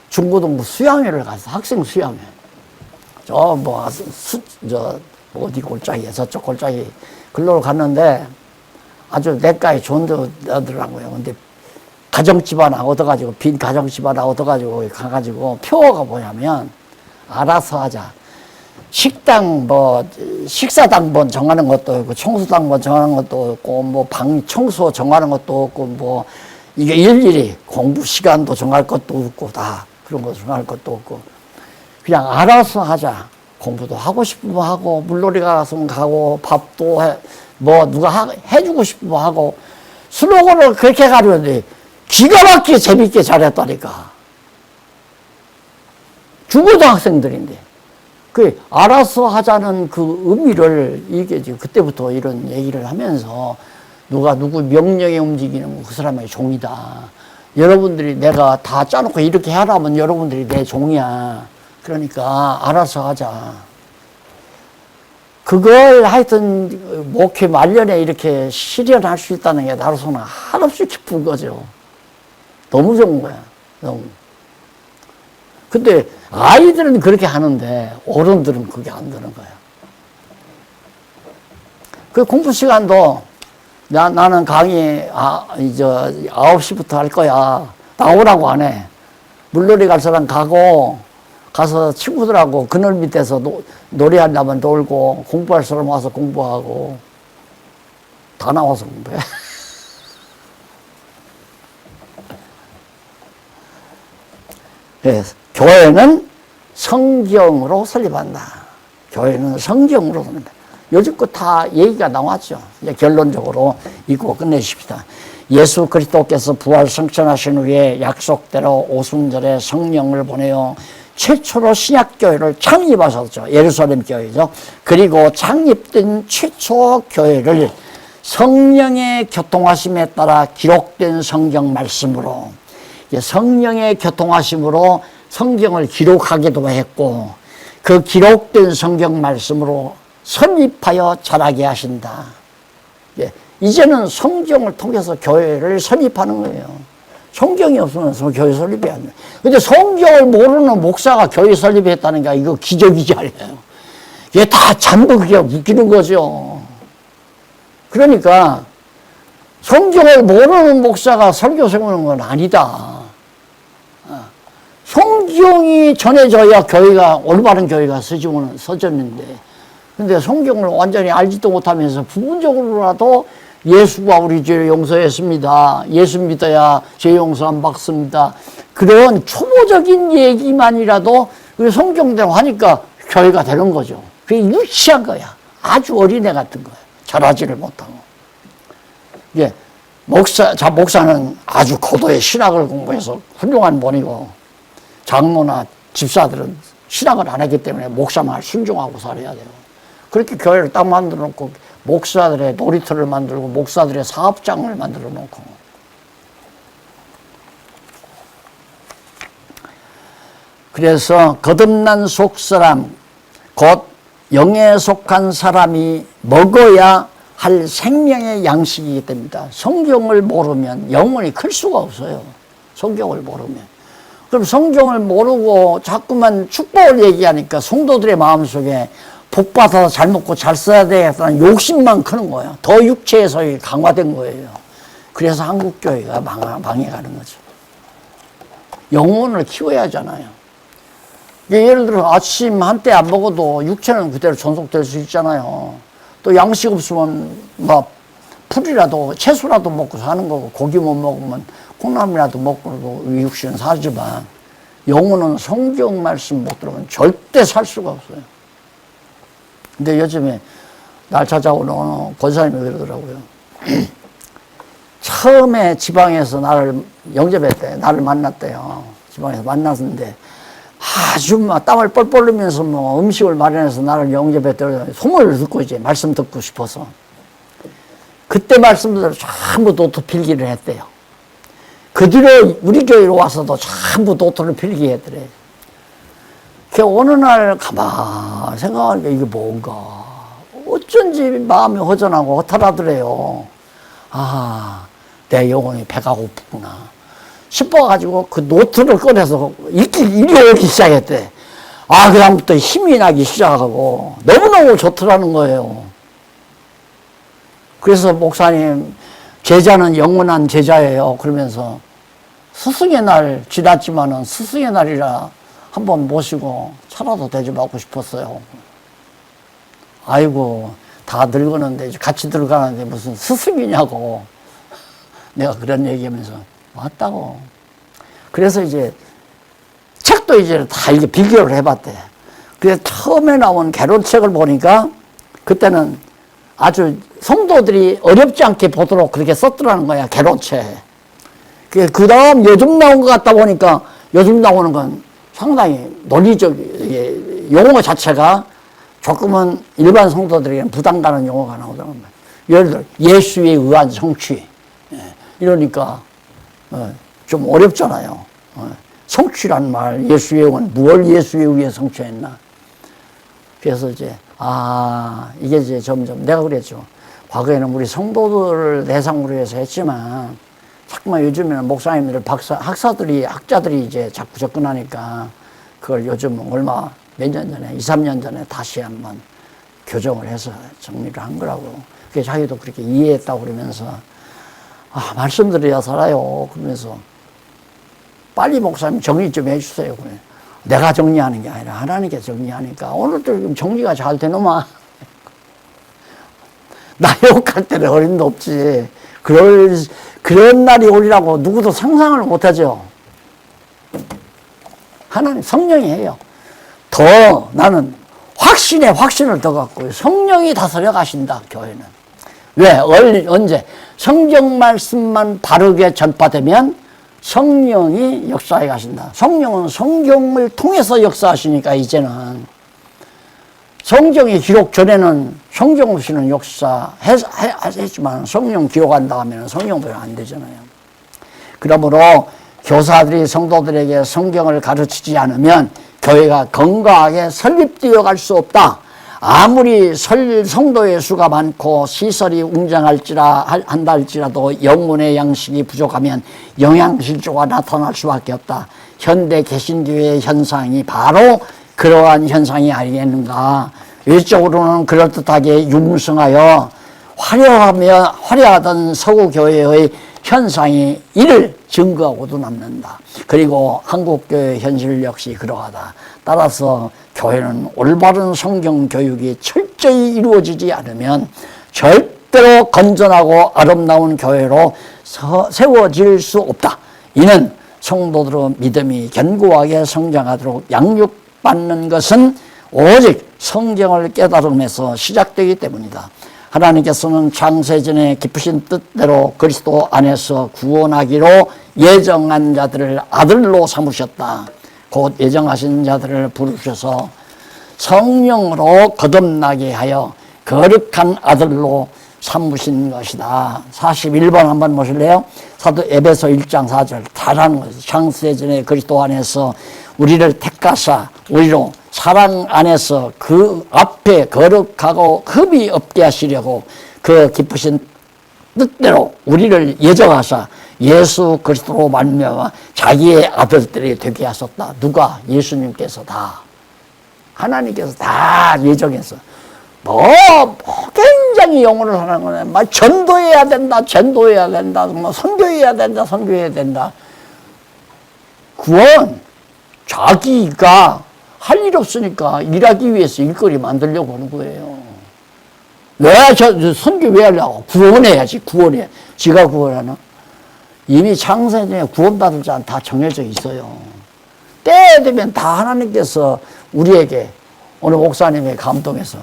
A: 중고등부 수양회를 가서 학생 수양회 어디 골짜기에 저쪽 골짜기 글로 갔는데 아주 내과에 좋은 데더라고요. 근데 가정집 하나 얻어가지고 빈 가정집 하나 얻어가지고 가가지고 표어가 뭐냐면 알아서 하자. 식당 식사당번 정하는 것도 없고 청소당번 정하는 것도 없고 뭐 방 청소 정하는 것도 없고 이게 일일이 공부 시간도 정할 것도 없고 다 그런 거 정할 것도 없고 그냥 알아서 하자. 공부도 하고 싶으면 하고 물놀이 가서 가고 밥도 누가 해주고 싶으면 하고 슬로건을 그렇게 가려는데 기가 막히게 재밌게 잘했다니까. 중고등학생들인데 알아서 하자는 그 의미를 이게 지금 그때부터 이런 얘기를 하면서 누구 명령에 움직이는 그 사람의 종이다. 여러분들이 내가 다 짜놓고 이렇게 하라면 여러분들이 내 종이야. 그러니까 알아서 하자. 그걸 하여튼 목회 말년에 이렇게 실현할 수 있다는 게 나로서는 한없이 기쁜 거죠. 너무 좋은 거야. 너무. 근데 아이들은 그렇게 하는데 어른들은 그게 안 되는 거야. 그 공부 시간도 나는 강의 이제 9시부터 할 거야. 나오라고 안 해. 물놀이 갈 사람 가서 친구들하고 그늘 밑에서 놀이한다면 놀고, 공부할 사람 와서 공부하고, 다 나와서 공부해. 네, 교회는 성경으로 설립한다. 교회는 성경으로 설립한다. 요즘 거 다 얘기가 나왔죠. 이제 결론적으로 이거 끝내십시다. 예수 그리스도께서 부활 승천하신 후에 약속대로 오순절에 성령을 보내어 최초로 신약교회를 창립하셨죠. 예루살렘 교회죠. 그리고 창립된 최초 교회를 성령의 교통하심에 따라 기록된 성경 말씀으로, 성령의 교통하심으로 성경을 기록하기도 했고, 그 기록된 성경 말씀으로 설립하여 자라게 하신다. 이제는 성경을 통해서 교회를 설립하는 거예요. 성경이 없으면 교회 설립이 안 돼. 근데 성경을 모르는 목사가 교회 설립했다는 게 이거 기적이지 않아요. 이게 다 전부 그게 웃기는 거죠. 그러니까 성경을 모르는 목사가 설교 세우는 건 아니다. 성경이 전해져야 교회가, 올바른 교회가 서졌는데, 근데 성경을 완전히 알지도 못하면서 부분적으로라도 예수가 우리 죄를 용서했습니다. 예수 믿어야 죄 용서함 받습니다. 그런 초보적인 얘기만이라도 성경대로 하니까 교회가 되는 거죠. 그게 유치한 거야. 아주 어린애 같은 거야. 잘하지를 못하고. 예, 목사는 아주 고도의 신학을 공부해서 훌륭한 분이고, 장로나 집사들은 신학을 안 했기 때문에 목사만 순종하고 살아야 돼요. 그렇게 교회를 딱 만들어 놓고, 목사들의 놀이터를 만들고, 목사들의 사업장을 만들어 놓고. 그래서 거듭난 속사람, 곧 영에 속한 사람이 먹어야 할 생명의 양식이기 때문이다. 성경을 모르면 영혼이 클 수가 없어요. 성경을 모르면. 그럼 성경을 모르고 자꾸만 축복을 얘기하니까 성도들의 마음속에 복 받아서 잘 먹고 잘 써야 되겠다는 욕심만 크는 거예요. 더 육체에서 강화된 거예요. 그래서 한국교회가 망해가는 거죠. 영혼을 키워야 하잖아요. 예를 들어 아침 한때 안 먹어도 육체는 그대로 존속될 수 있잖아요. 또 양식 없으면 막 풀이라도 채소라도 먹고 사는 거고, 고기 못 먹으면 콩나물이라도 먹고도 육신은 살지만, 영혼은 성경 말씀 못 들으면 절대 살 수가 없어요. 근데 요즘에 날 찾아오는 어느 권사님이 그러더라고요. 처음에 지방에서 나를 영접했대. 나를 만났대요. 지방에서 만났는데 아주 막 땀을 뻘뻘 흘리면서 뭐 음식을 마련해서 나를 영접했대. 소문을 듣고 이제 말씀 듣고 싶어서. 그때 말씀대로 전부 노트 필기를 했대요. 그 뒤로 우리 교회로 와서도 전부 노트를 필기했더래. 그 어느 날 가만 생각하니까 이게 뭔가 어쩐지 마음이 허전하고 허탈하더래요. 아, 내 영혼이 배가 고프구나 싶어가지고 그 노트를 꺼내서 읽기 시작했대. 아, 그다음부터 힘이 나기 시작하고 너무너무 좋더라는 거예요. 그래서 목사님, 제자는 영원한 제자예요. 그러면서 스승의 날 지났지만은 스승의 날이라 한번 모시고 차라도 대접하고 싶었어요. 아이고, 다 늙었는데 같이 들어가는데 무슨 스승이냐고. 내가 그런 얘기하면서 맞다고. 그래서 이제 책도 이제 다 이게 비교를 해봤대. 그래서 처음에 나온 개론책을 보니까 그때는 아주 성도들이 어렵지 않게 보도록 그렇게 썼더라는 거야, 개론책. 그 다음 요즘 나온 것 같다 보니까 요즘 나오는 건 상당히 논리적, 용어 자체가 조금은 일반 성도들에게는 부담 가는 용어가 나오더라는 거야. 예를 들어, 예수에 의한 성취. 이러니까, 좀 어렵잖아요. 성취란 말, 예수에 의한, 무엇 예수에 의해 성취했나. 그래서 이제, 이게 이제 점점, 내가 그랬죠. 과거에는 우리 성도들을 대상으로 해서 했지만, 자꾸만 요즘에는 목사님들, 학사들이, 학자들이 이제 자꾸 접근하니까, 그걸 요즘 몇 년 전에, 2, 3년 전에 다시 한번 교정을 해서 정리를 한 거라고. 그게 자기도 그렇게 이해했다고 그러면서, 아, 말씀드려야 살아요. 그러면서, 빨리 목사님 정리 좀 해주세요. 그래. 내가 정리하는 게 아니라 하나님께 정리하니까, 오늘도 정리가 잘 되노마. 나 욕할 때는 어림도 없지. 그런 날이 오리라고 누구도 상상을 못하죠. 하나님, 성령이 해요. 더 나는 확신에 확신을 더 갖고 성령이 다스려 가신다, 교회는. 왜? 언제? 성경 말씀만 바르게 전파되면 성령이 역사해 가신다. 성령은 성경을 통해서 역사하시니까 이제는 성경이 기록 전에는 성경 없이는 역사했지만 성령 기록한다 하면 성경대로 안 되잖아요. 그러므로 교사들이 성도들에게 성경을 가르치지 않으면 교회가 건강하게 설립되어 갈 수 없다. 아무리 성도의 수가 많고 시설이 한다 할지라도 영혼의 양식이 부족하면 영양실조가 나타날 수밖에 없다. 현대 개신교회의 현상이 바로 그러한 현상이 아니겠는가. 외적으로는 그럴듯하게 융성하여 화려하던 서구교회의 현상이 이를 증거하고도 남는다. 그리고 한국교회 현실 역시 그러하다. 따라서 교회는 올바른 성경 교육이 철저히 이루어지지 않으면 절대로 건전하고 아름다운 교회로 세워질 수 없다. 이는 성도들의 믿음이 견고하게 성장하도록 양육받는 것은 오직 성경을 깨달음에서 시작되기 때문이다. 하나님께서는 창세전에 깊으신 뜻대로 그리스도 안에서 구원하기로 예정한 자들을 아들로 삼으셨다. 곧 예정하신 자들을 부르셔서 성령으로 거듭나게 하여 거룩한 아들로 삼으신 것이다. 41번 한번 보실래요? 사도 에베소 1장 4절 잘하는 것이죠. 창세전에 그리스도 안에서 우리를 택하사 우리로 사랑 안에서 그 앞에 거룩하고 흠이 없게 하시려고 그 기쁘신 뜻대로 우리를 예정하사 예수 그리스도로 말미암아 자기의 아들들이 되게 하셨다. 누가? 예수님께서 다. 하나님께서 다 예정해서. 굉장히 영혼을 하는 거네. 막 전도해야 된다, 전도해야 된다, 뭐 선교해야 된다, 선교해야 된다. 구원, 자기가 할 일 없으니까 일하기 위해서 일거리 만들려고 하는 거예요. 왜 선교 왜 하려고? 구원해야지, 구원해. 지가 구원하나? 이미 창세전에 구원받을 자는 다 정해져 있어요. 때에 되면 다 하나님께서 우리에게 오늘 목사님의 감동해서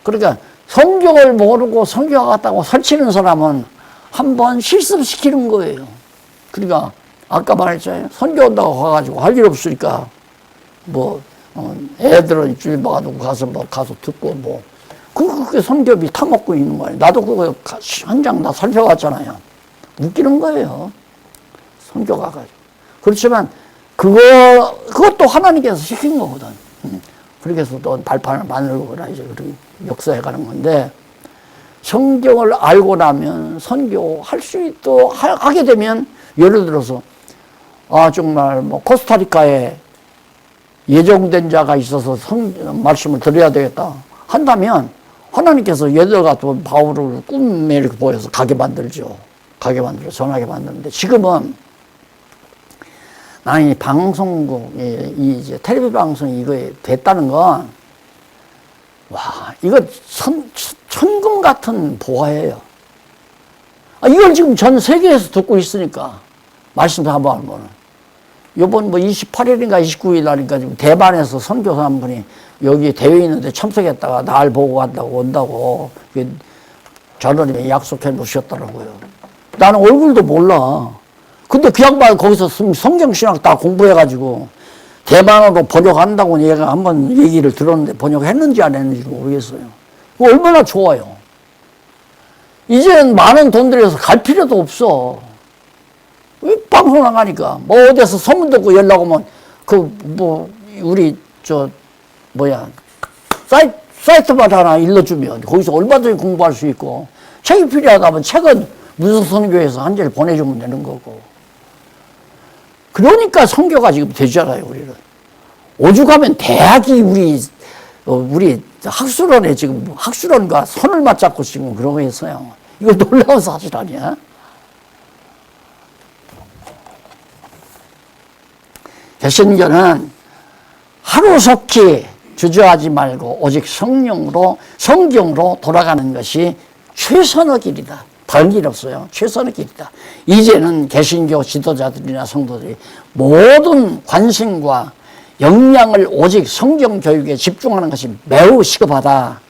A: 그러니까 성경을 모르고 성경 같다고 설치는 사람은 한번 실습시키는 거예요. 그러니까 아까 말했잖아요. 선교 온다고 가가지고 할 일 없으니까 애들은 일주일 막아두고 가서 듣고 그게 선교비 타먹고 있는 거예요. 나도 그거 현장 다 살펴봤잖아요. 웃기는 거예요. 선교 가가지고. 그렇지만 그것도 하나님께서 시킨 거거든. 그렇게 해서 또 발판을 만들거나 이제 그렇게 역사해 가는 건데, 성경을 알고 나면 선교할 수 있도 하게 되면, 예를 들어서, 정말 코스타리카에 예정된 자가 있어서 말씀을 드려야 되겠다 한다면, 하나님께서 얘들 같은 바울을 꿈에 이렇게 보여서 가게 만들죠. 전하게 만드는데, 지금은 나는 이 방송국에, 이제 텔레비전 방송이 이거 됐다는 건, 이거 천금 같은 보화예요. 이걸 지금 전 세계에서 듣고 있으니까, 말씀 사모하는 거는. 요번 28일인가 29일 날인가 지금 대만에서 선교사 한 분이 여기 대회 있는데 참석했다가 날 보고 간다고 온다고 전원이 약속해 놓으셨더라고요. 나는 얼굴도 몰라. 근데 그 양반 거기서 성경신학 다 공부해가지고 대만어로 번역한다고 얘가 한번 얘기를 들었는데 번역했는지 안 했는지 모르겠어요. 얼마나 좋아요. 이제는 많은 돈 들여서 갈 필요도 없어. 방송 나가니까. 어디서 소문 듣고 연락 오면, 우리, 사이트마다 하나 일러주면 거기서 얼마든지 공부할 수 있고, 책이 필요하다면 책은 무슨 선교에서 한 절 보내주면 되는 거고. 그러니까 선교가 지금 되잖아요, 우리는. 오죽하면 대학이 우리 학술원에 지금 학술원과 손을 맞잡고 지금 그러고 있어요. 이거 놀라운 사실 아니야? 개신교는 하루속히 주저하지 말고 오직 성경으로 돌아가는 것이 최선의 길이다. 다른 길 없어요. 최선의 길이다. 이제는 개신교 지도자들이나 성도들이 모든 관심과 역량을 오직 성경 교육에 집중하는 것이 매우 시급하다.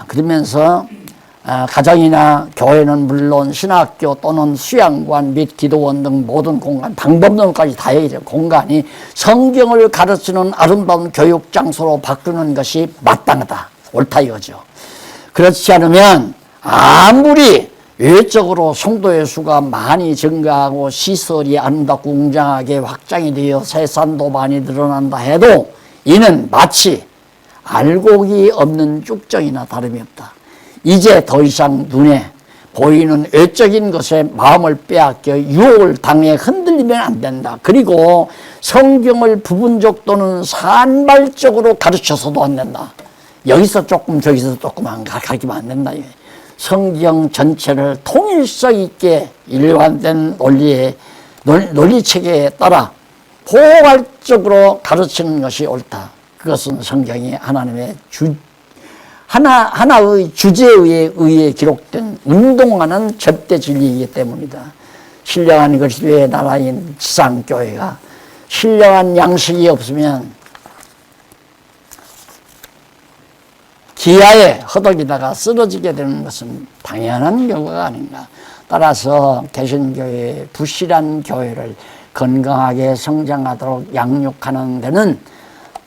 A: 그러면서 가정이나 교회는 물론 신학교 또는 수양관 및 기도원 등 모든 공간, 방법론까지 다 얘기해요. 공간이 성경을 가르치는 아름다운 교육 장소로 바꾸는 것이 마땅하다. 옳다 이거죠. 그렇지 않으면 아무리 외적으로 성도의 수가 많이 증가하고 시설이 아름답고 웅장하게 확장이 되어 세산도 많이 늘어난다 해도 이는 마치 알곡이 없는 쭉정이나 다름이 없다. 이제 더 이상 눈에 보이는 외적인 것에 마음을 빼앗겨 유혹을 당해 흔들리면 안 된다. 그리고 성경을 부분적 또는 산발적으로 가르쳐서도 안 된다. 여기서 조금 저기서 조금 가르치면 안 된다. 성경 전체를 통일성 있게 일관된 논리체계에 따라 포괄적으로 가르치는 것이 옳다. 그것은 성경이 하나님의 하나의 주제에 의해 기록된 운동하는 절대 진리이기 때문이다. 신령한 그리스도의 나라인 지상교회가 신령한 양식이 없으면 기아에 허덕이다가 쓰러지게 되는 것은 당연한 결과가 아닌가. 따라서 개신교회의 부실한 교회를 건강하게 성장하도록 양육하는 데는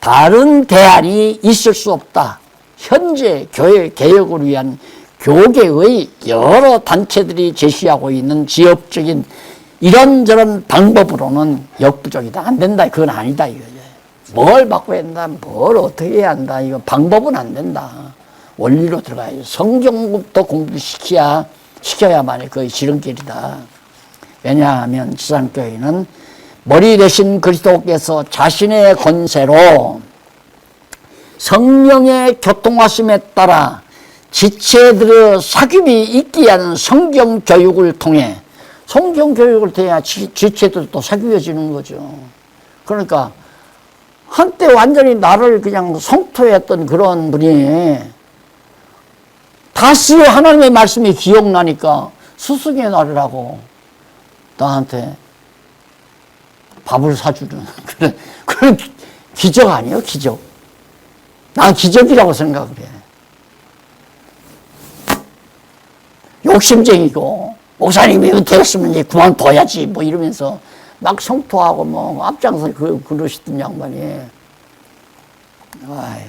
A: 다른 대안이 있을 수 없다. 현재 교회 개혁을 위한 교계의 여러 단체들이 제시하고 있는 지역적인 이런저런 방법으로는 역부족이다. 안 된다. 그건 아니다. 이거죠. 뭘 바꿔야 한다. 뭘 어떻게 해야 한다. 이거 방법은 안 된다. 원리로 들어가야죠. 성경부터 시켜야만이 그의 지름길이다. 왜냐하면 지상교회는 머리 대신 그리스도께서 자신의 권세로 성령의 교통하심에 따라 지체들의 사귐이 있게 하는 성경 교육을 통해 지체들도 사귀어지는 거죠. 그러니까 한때 완전히 나를 그냥 성토했던 그런 분이 다시 하나님의 말씀이 기억나니까 스승의 날이라고 나한테 밥을 사주는 그런 기적 아니에요? 기적. 난 기적이라고 생각을 해. 욕심쟁이고 목사님이 은퇴했으면 이제 그만둬야지 뭐 이러면서 막 성토하고 뭐 앞장서 그러시던 양반이. 아유.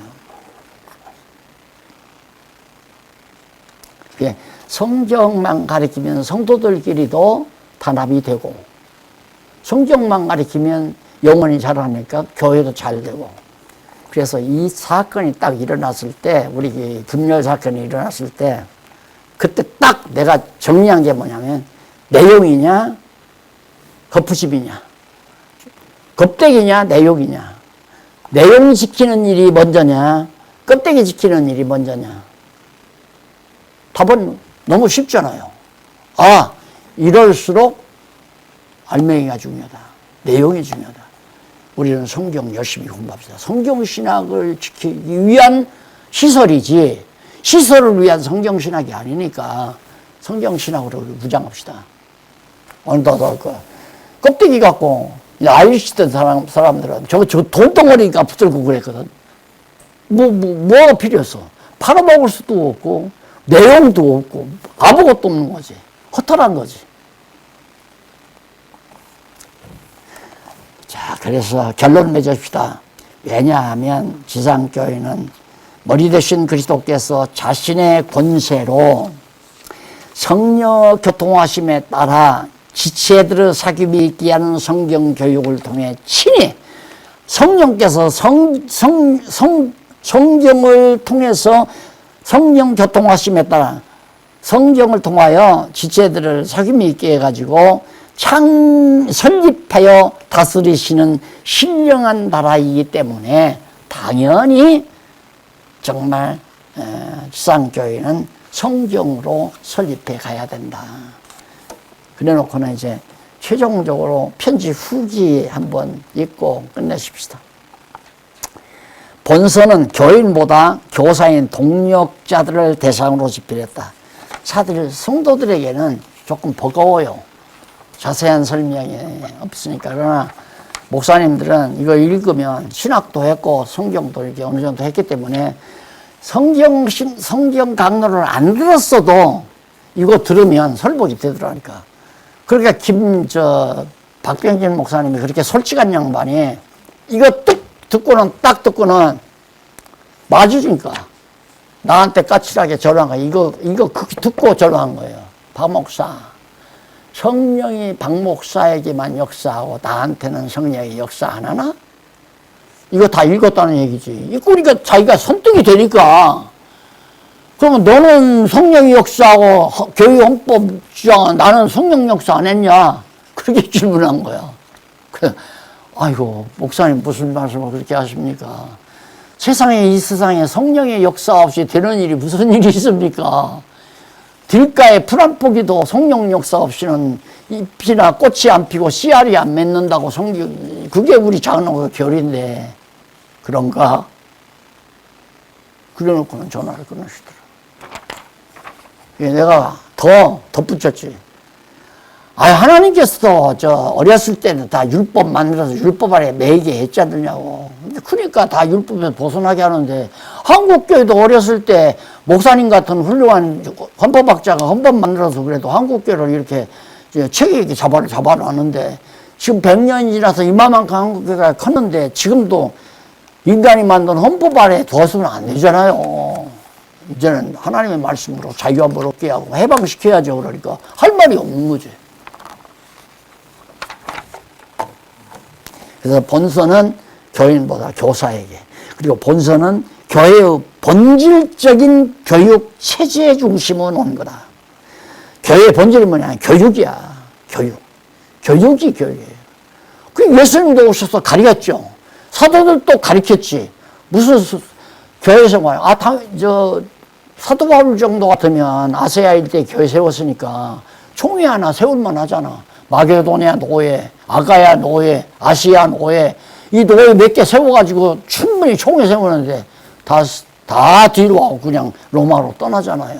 A: 성경만 가르치면 성도들끼리도 단합이 되고 성경만 가르치면 영혼이 자라니까 교회도 잘 되고. 그래서 이 사건이 딱 일어났을 때, 우리 분열 사건이 일어났을 때 그때 딱 내가 정리한 게 뭐냐면 내용이냐 겉푸심이냐 껍데기냐 내용이냐, 내용 지키는 일이 먼저냐 껍데기 지키는 일이 먼저냐. 답은 너무 쉽잖아요. 이럴수록 알맹이가 중요하다. 내용이 중요하다. 우리는 성경 열심히 공부합시다. 성경신학을 지키기 위한 시설이지 시설을 위한 성경신학이 아니니까 성경신학으로 무장합시다. 오늘도 껍데기 갖고 아이리시 쓰던 사람들은 저 돈덩어리가 붙들고 그랬거든. 뭐가 필요했어? 팔아먹을 수도 없고 내용도 없고 아무것도 없는 거지. 허탈한 거지. 자, 그래서 결론 맺읍시다. 왜냐하면 지상교회는 머리 대신 그리스도께서 자신의 권세로 성령 교통하심에 따라 지체들의 사귐이 있게 하는 성경 교육을 통해 친히 성령께서 성경을 통해서 성령 교통하심에 따라 성경을 통하여 지체들을 사귐이 있게 해가지고 설립하여 다스리시는 신령한 나라이기 때문에 당연히 정말 지상교회는 성경으로 설립해 가야 된다. 그래 놓고는 이제 최종적으로 편지 후기 한번 읽고 끝내십시다. 본서는 교인보다 교사인 동력자들을 대상으로 집필했다. 사실 성도들에게는 조금 버거워요. 자세한 설명이 없으니까. 그러나 목사님들은 이거 읽으면 신학도 했고 성경도 이렇게 어느 정도 했기 때문에 성경 강론을 안 들었어도 이거 들으면 설복이 되더라니까. 그러니까 박병진 목사님이 그렇게 솔직한 양반이 이거 딱 듣고는 맞으니까 나한테 까칠하게 전화한 거야. 이거 듣고 전화한 거예요. 박 목사, 성령이 박 목사에게만 역사하고 나한테는 성령이 역사 안 하나? 이거 다 읽었다는 얘기지. 그러니까 자기가 선택이 되니까. 그러면 너는 성령이 역사하고 교회 헌법 주장은 나는 성령 역사 안 했냐? 그렇게 질문한 거야. 아이고, 목사님 무슨 말씀을 그렇게 하십니까? 이 세상에 성령의 역사 없이 되는 일이 무슨 일이 있습니까? 들가에 풀 안 포기도 성령 역사 없이는 잎이나 꽃이 안 피고 씨알이 안 맺는다고 성경, 그게 우리 장로의 결인데, 그런가? 그래 놓고는 전화를 끊으시더라. 내가 더 덧붙였지. 하나님께서도 어렸을 때는 다 율법 만들어서 율법 아래 매이게 했지 않느냐고. 그러니까 다 율법에서 벗어나게 하는데, 한국교회도 어렸을 때 목사님 같은 훌륭한 헌법학자가 헌법 만들어서 그래도 한국교회를 이렇게 책에 이렇게 잡아놨는데, 지금 100년이 지나서 이만큼 한국교회가 컸는데, 지금도 인간이 만든 헌법 아래 두어서는 안 되잖아요. 이제는 하나님의 말씀으로 자유함을 얻게 하고 해방시켜야죠. 그러니까 할 말이 없는 거지. 그래서 본서는 교인보다 교사에게, 그리고 본서는 교회의 본질적인 교육 체제의 중심을 놓은 거다. 교회의 본질이 뭐냐? 교육이야. 교육이 교육이에요. 그 예수님도 오셔서 가르쳤죠. 사도들도 가르쳤지. 무슨 교회에서 뭐야? 사도 바울 정도 같으면 아세아 일대 교회 세웠으니까 총회 하나 세울만 하잖아. 마게도니아 노예, 아가야 노예, 아시아 노예, 이 노예 몇 개 세워가지고 충분히 총회 세우는데 다 뒤로 하고 그냥 로마로 떠나잖아요.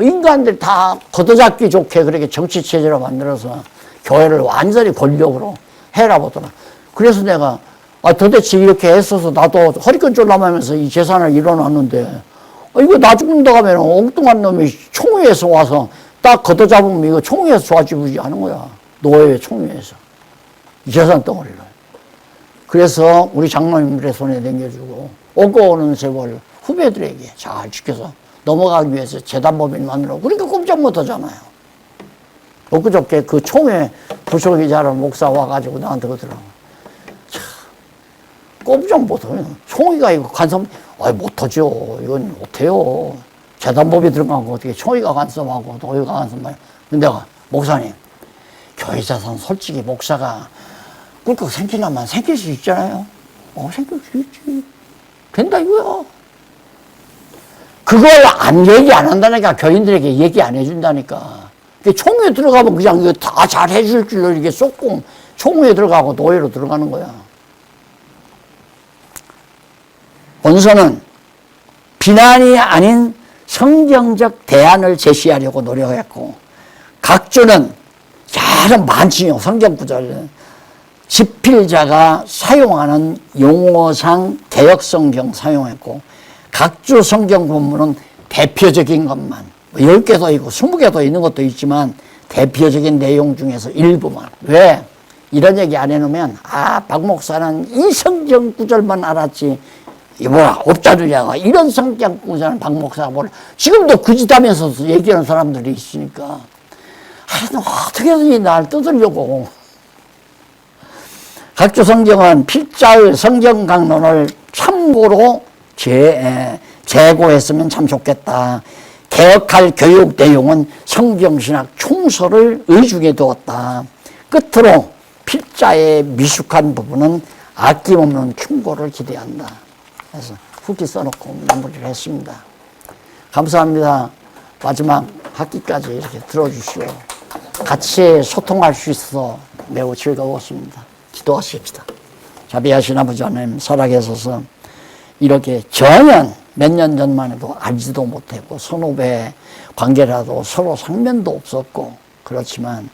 A: 인간들 다 걷어잡기 좋게 그렇게 정치체제로 만들어서 교회를 완전히 권력으로 해라보더라. 그래서 내가 도대체 이렇게 했어서 나도 허리끈 졸라매면서 이 재산을 일어났는데, 이거 나 죽는다 가면 엉뚱한 놈이 총회에서 와서 딱 걷어잡으면 이거 총회에서 좋아지지 않은 거야. 노예 총회에서. 이 재산 덩어리를. 그래서 우리 장로님들의 손에 넘겨주고 오고 오는 세월 후배들에게 잘 지켜서 넘어가기 위해서 재단법인 만들어. 그러니까 꼼짝 못 하잖아요. 엊그저께 그 총회 부속이자는 목사 와가지고 나한테 그러더라고. 꼼짝 못해요. 총회가 이거 간섭, 못하죠. 이건 못해요. 재단법이 들어간 거 어떻게 총회가 간섭하고 노예가 간섭하냐. 근데 내가, 목사님, 교회 자산 솔직히 목사가 꿀꺽 생기려면 생길 수 있잖아요. 생길 수 있지. 된다 이거야. 그걸 얘기 안 한다니까. 교인들에게 얘기 안 해준다니까. 총회에 들어가면 그냥 이거 다 잘 해줄 줄로 이렇게 쏙 총회에 들어가고 노예로 들어가는 거야. 본서는 비난이 아닌 성경적 대안을 제시하려고 노력했고, 각주는 여러 많지요. 성경 구절. 집필자가 사용하는 용어상 개역성경 사용했고, 각주 성경 본문은 대표적인 것만 10개도 있고 20개도 있는 것도 있지만 대표적인 내용 중에서 일부만. 왜? 이런 얘기 안 해놓으면 박 목사는 이 성경 구절만 알았지 옵자주냐가 이런 성경 구절은 박 목사가 몰라. 지금도 그 짓 하면서 얘기하는 사람들이 있으니까 어떻게든지 날 뜯으려고. 각주 성경은 필자의 성경 강론을 참고로 재고했으면 참 좋겠다. 개혁할 교육 내용은 성경신학 총서를 의중에 두었다. 끝으로 필자의 미숙한 부분은 아낌없는 충고를 기대한다. 그래서 후기 써놓고 마무리를 했습니다. 감사합니다. 마지막 학기까지 이렇게 들어주시고 같이 소통할 수 있어 매우 즐거웠습니다. 기도하십시다. 자비하신 아버지 하나님, 살아계셔서 이렇게 전혀 몇 년 전만 해도 알지도 못했고 선후배 관계라도 서로 상면도 없었고, 그렇지만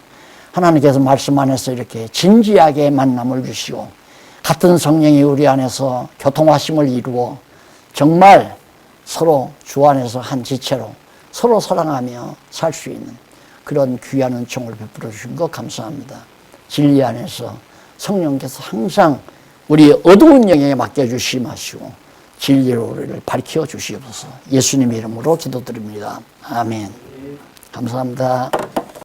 A: 하나님께서 말씀 안에서 이렇게 진지하게 만남을 주시고 같은 성령이 우리 안에서 교통하심을 이루어 정말 서로 주 안에서 한 지체로 서로 사랑하며 살 수 있는 그런 귀한 은총을 베풀어 주신 것 감사합니다. 진리 안에서 성령께서 항상 우리 어두운 영역에 맡겨주시 마시고 진리로 우리를 밝혀 주시옵소서. 예수님의 이름으로 기도드립니다. 아멘. 감사합니다.